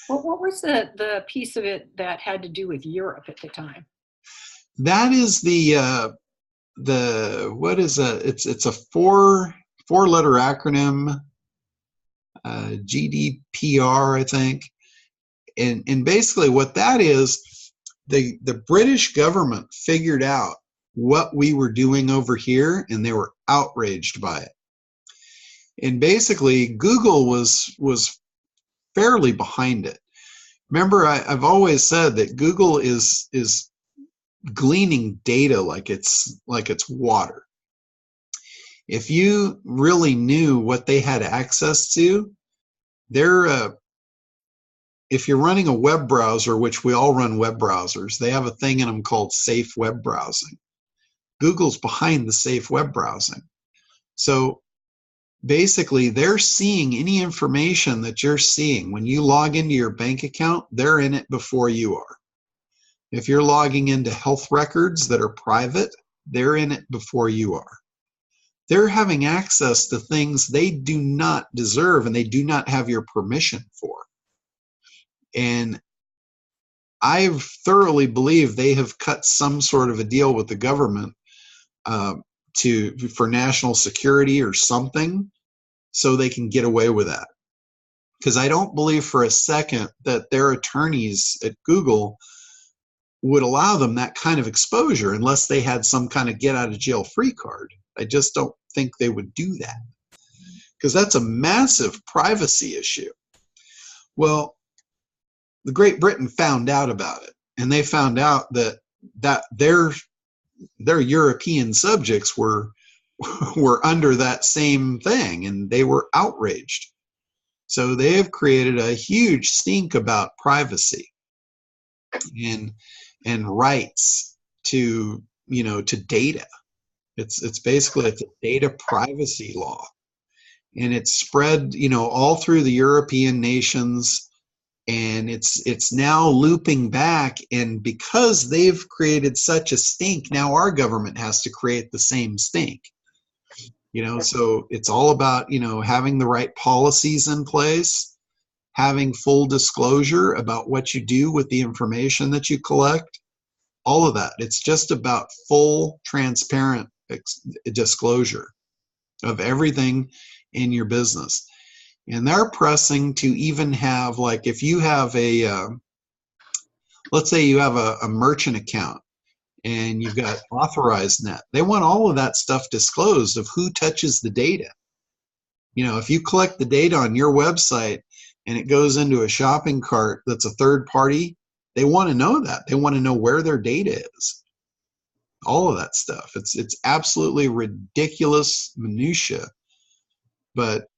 Well, what was the piece of it that had to do with Europe at the time? That is the what is it's a four-letter acronym, GDPR, I think. And basically what that is, the British government figured out what we were doing over here, and they were outraged by it. And basically Google was fairly behind it. Remember, I've always said that Google is gleaning data like it's water. If you really knew what they had access to, if you're running a web browser, which we all run web browsers, they have a thing in them called safe web browsing. Google's behind the safe web browsing. So basically, they're seeing any information that you're seeing. When you log into your bank account, they're in it before you are. If you're logging into health records that are private, they're in it before you are. They're having access to things they do not deserve and they do not have your permission for. And I thoroughly believe they have cut some sort of a deal with the government for national security or something, so they can get away with that. Because I don't believe for a second that their attorneys at Google would allow them that kind of exposure unless they had some kind of get out of jail free card. I just don't think they would do that, because that's a massive privacy issue. Well, the Great Britain found out about it, and they found out that their European subjects were under that same thing, and they were outraged. So they have created a huge stink about privacy and rights to data. It's basically a data privacy law, and it's spread all through the European nations, and it's now looping back. And because they've created such a stink, now our government has to create the same stink. So it's all about having the right policies in place, having full disclosure about what you do with the information that you collect, all of that. It's just about full, transparent disclosure of everything in your business. And they're pressing to even have, like, if you have let's say you have a merchant account and you've got authorized net, they want all of that stuff disclosed of who touches the data. If you collect the data on your website and it goes into a shopping cart that's a third party, they want to know that. They want to know where their data is. All of that stuff. It's absolutely ridiculous minutia, but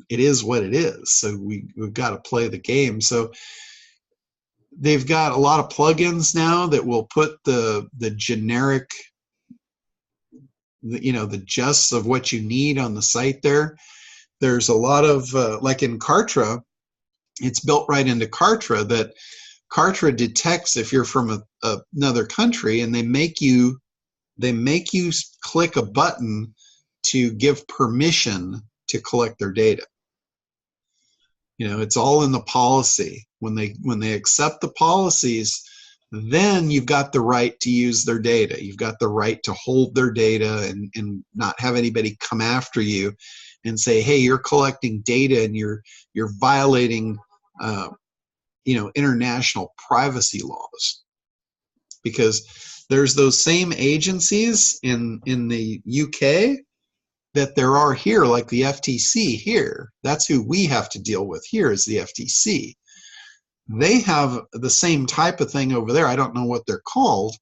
it is what it is. So we've got to play the game. So they've got a lot of plugins now that will put the generic, the justs of what you need on the site there. There's a lot of, like in Kartra, it's built right into Kartra, that Kartra detects if you're from another country, and they make you click a button to give permission to collect their data. It's all in the policy. When they accept the policies, then you've got the right to use their data. You've got the right to hold their data and not have anybody come after you and say, hey, you're collecting data and you're violating international privacy laws. Because there's those same agencies in the UK that there are here, like the FTC here. That's who we have to deal with here, is the FTC. They have the same type of thing over there. I don't know what they're called,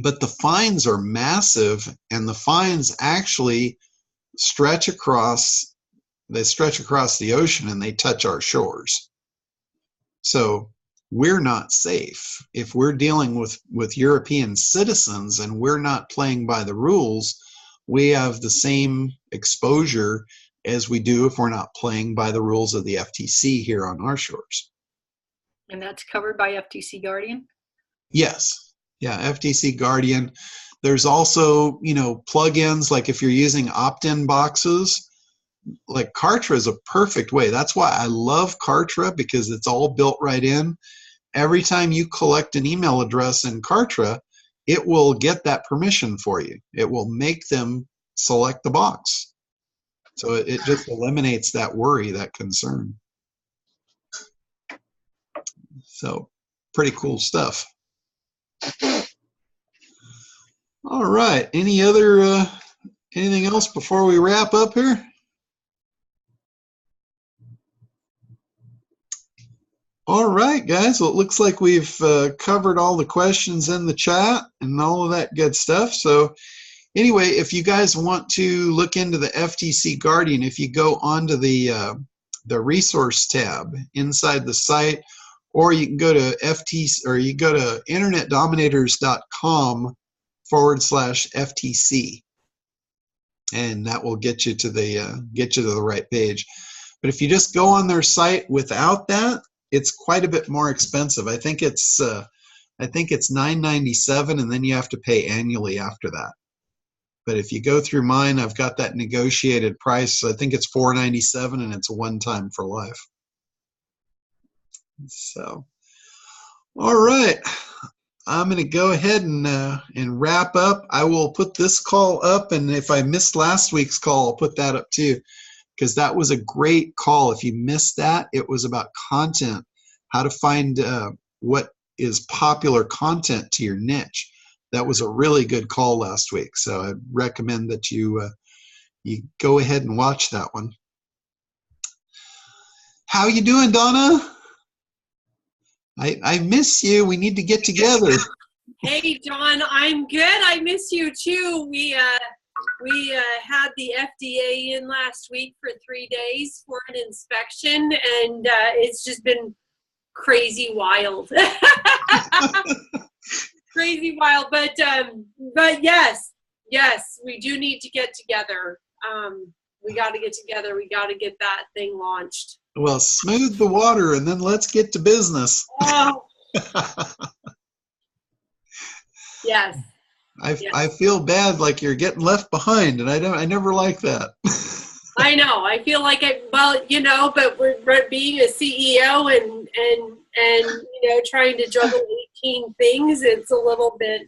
but the fines are massive, and the fines actually stretch across the ocean, and they touch our shores. So we're not safe. If we're dealing with European citizens and we're not playing by the rules, we have the same exposure as we do if we're not playing by the rules of the FTC here on our shores. And that's covered by FTC Guardian? Yes. Yeah, FTC Guardian. There's also, plugins, like if you're using opt-in boxes, like Kartra is a perfect way. That's why I love Kartra, because it's all built right in. Every time you collect an email address in Kartra, it will get that permission for you. It will make them select the box. So it just eliminates that worry, that concern. So pretty cool stuff. All right. Anything else before we wrap up here? All right, guys. Well, it looks like we've covered all the questions in the chat and all of that good stuff. So anyway, if you guys want to look into the FTC Guardian, if you go onto the resource tab inside the site, or you can go to FTC, or you go to internetdominators.com/FTC, and that will get you to the right page. But if you just go on their site without that, it's quite a bit more expensive. I think it's $9.97, and then you have to pay annually after that. But if you go through mine, I've got that negotiated price. I think it's $4.97, and it's a one-time for life. So, all right, I'm going to go ahead and wrap up. I will put this call up, and if I missed last week's call, I'll put that up too, because that was a great call. If you missed that, it was about content, how to find what is popular content to your niche. That was a really good call last week, so I recommend that you go ahead and watch that one. How you doing, Donna? I miss you. We need to get together. Hey, John, I'm good. I miss you too. We had the FDA in last week for 3 days for an inspection, and it's just been crazy wild. Crazy wild, but yes, we do need to get together. We got to get together. We got to get that thing launched. Well, smooth the water, and then let's get to business. Oh. Yes. I feel bad, like you're getting left behind, and I never like that. I know. I feel like but we're being a CEO and trying to juggle 18 things. It's a little bit,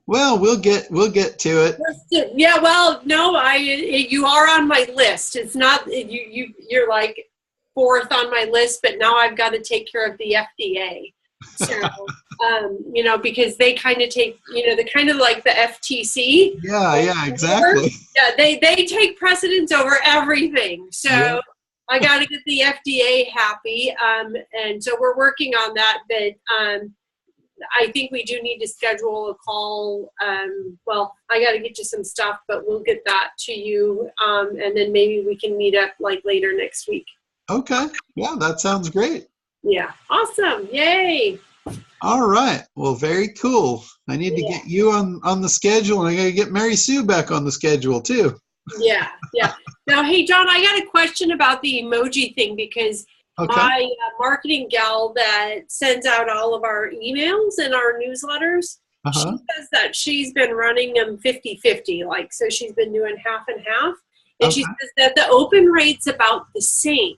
Well, we'll get to it. Yeah. Well, no, you are on my list. It's not you're like fourth on my list, but now I've got to take care of the FDA. So, because they kind of take, they're kind of like the FTC. Yeah, exactly. Yeah, they take precedence over everything. So yeah. I got to get the FDA happy. And so we're working on that. But I think we do need to schedule a call. Well, I got to get you some stuff, but we'll get that to you. And then maybe we can meet up like later next week. Okay. Yeah, that sounds great. Yeah. Awesome. Yay. All right. Well, very cool. I need to get you on the schedule, and I got to get Mary Sue back on the schedule too. Yeah. Now, hey, John, I got a question about the emoji thing, because my marketing gal that sends out all of our emails and our newsletters, she says that she's been running them 50-50. Like, so she's been doing half and half. And she says that the open rate's about the same.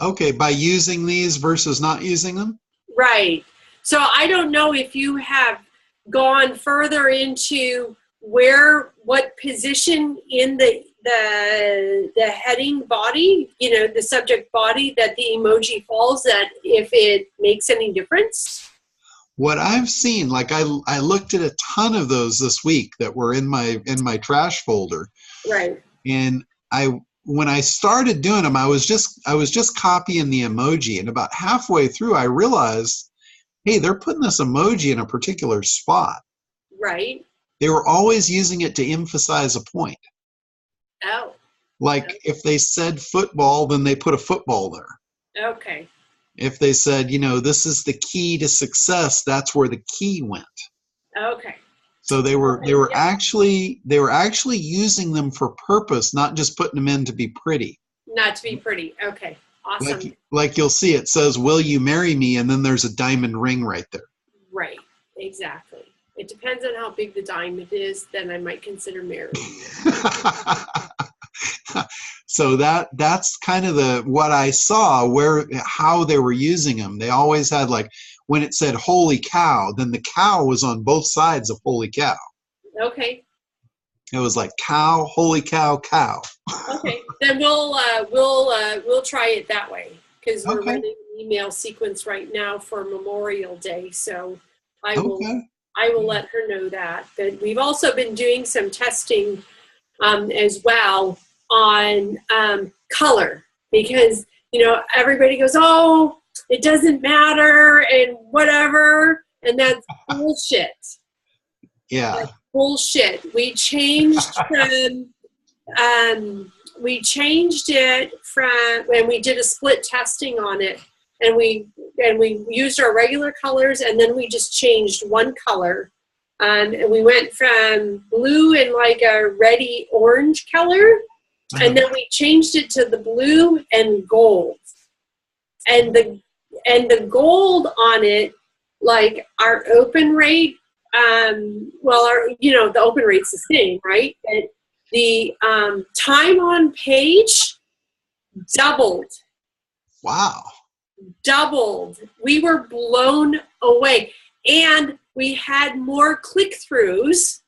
Okay, by using these versus not using them? Right. So I don't know if you have gone further into what position in the heading body, the subject body, that the emoji falls at, if it makes any difference. What I've seen, like I looked at a ton of those this week that were in my trash folder. Right. And when I started doing them, I was just copying the emoji, and about halfway through I realized, hey, they're putting this emoji in a particular spot. Right. They were always using it to emphasize a point. Oh. Like if they said football, then they put a football there. Okay. If they said, this is the key to success, that's where the key went. Okay. So they were actually using them for purpose, not just putting them in to be pretty. Not to be pretty. Okay. Awesome. Like you'll see, it says, "Will you marry me?" and then there's a diamond ring right there. Right. Exactly. It depends on how big the diamond is. Then I might consider marrying. So that's kind of what I saw, how they were using them. They always had, like, when it said holy cow, then the cow was on both sides of holy cow. Okay. It was like cow, holy cow, cow. Okay. Then we'll try it that way, because we're running an email sequence right now for Memorial Day. So I will let her know that. But we've also been doing some testing as well on color, because everybody goes, oh, it doesn't matter and whatever, and that's bullshit. Yeah, that's bullshit. We changed it from when we did a split testing on it, and we used our regular colors, and then we just changed one color. And we went from blue and like a reddy orange color, and then we changed it to the blue and gold. And the gold on it, like our open rate, the open rate's the same, right? But the time on page doubled. Wow. Doubled. We were blown away. And we had more click-throughs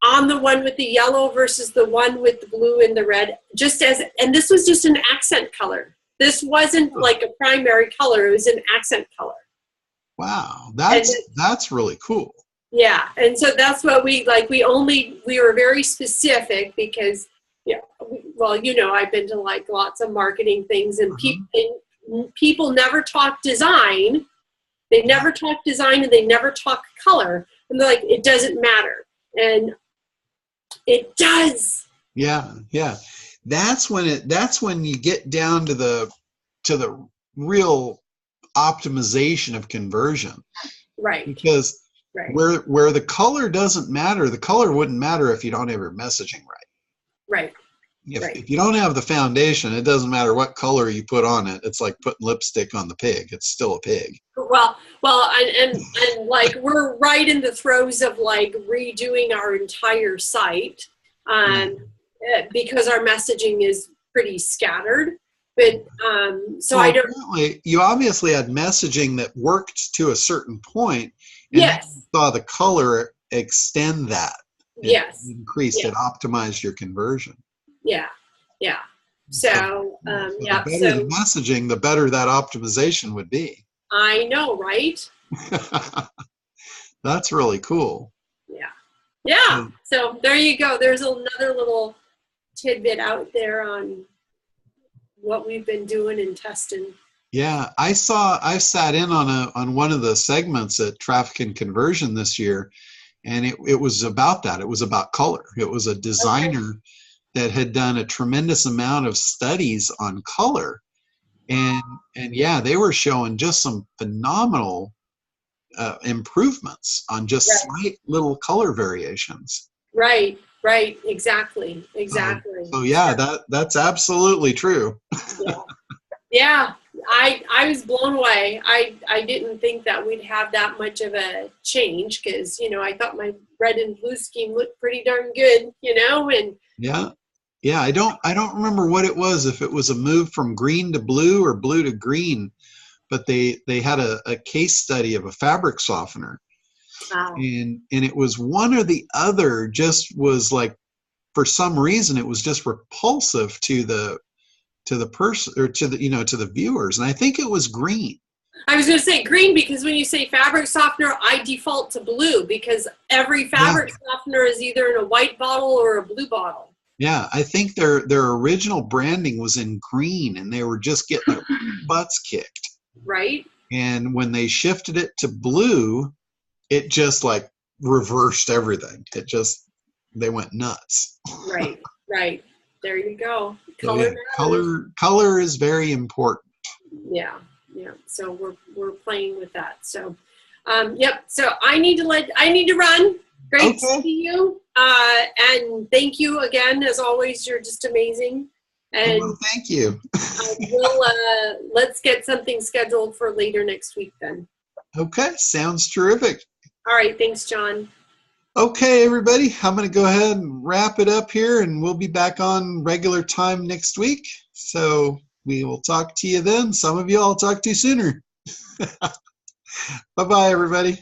on the one with the yellow versus the one with the blue and the red, and this was just an accent color. This wasn't like a primary color, it was an accent color. Wow, that's really cool. Yeah, and so that's what we were very specific, because I've been to like lots of marketing things, and people never talk design. They never talk design, and they never talk color. And they're like, it doesn't matter. And it does. Yeah. That's when you get down to the real optimization of conversion. Right. Because where the color doesn't matter, the color wouldn't matter if you don't have your messaging right. Right. If you don't have the foundation, it doesn't matter what color you put on it. It's like putting lipstick on the pig. It's still a pig. Well, and like we're right in the throes of like redoing our entire site, because our messaging is pretty scattered. But you obviously had messaging that worked to a certain point, and yes, you saw the color extend that. Yes, increased it, optimized your conversion. Yeah. So, the better the messaging, the better that optimization would be. I know, right? That's really cool. Yeah. So there you go. There's another little tidbit out there on what we've been doing and testing. Yeah, I sat in on one of the segments at Traffic and Conversion this year, and it was about that. It was about color. It was a designer that had done a tremendous amount of studies on color, and they were showing just some phenomenal improvements on just slight little color variations. Right, exactly. So that's absolutely true. Yeah, I was blown away. I didn't think that we'd have that much of a change, because I thought my red and blue scheme looked pretty darn good, and yeah, I don't remember what it was, if it was a move from green to blue or blue to green, but they had a case study of a fabric softener. Wow. And it was one or the other, just was like, for some reason it was just repulsive to the person, or to the viewers, and I think it was green. I was going to say green, because when you say fabric softener, I default to blue, because every fabric softener is either in a white bottle or a blue bottle. Yeah, I think their original branding was in green, and they were just getting their butts kicked. Right. And when they shifted it to blue, it just like reversed everything. They went nuts. Right. There you go. Color is very important. Yeah. So we're playing with that. So, So I need to run. Great to see you. And thank you again, as always. You're just amazing. And thank you. Let's get something scheduled for later next week then. Okay, sounds terrific. All right. Thanks, John. Okay, everybody, I'm going to go ahead and wrap it up here, and we'll be back on regular time next week. So we will talk to you then. Some of you I'll talk to sooner. Bye-bye, everybody.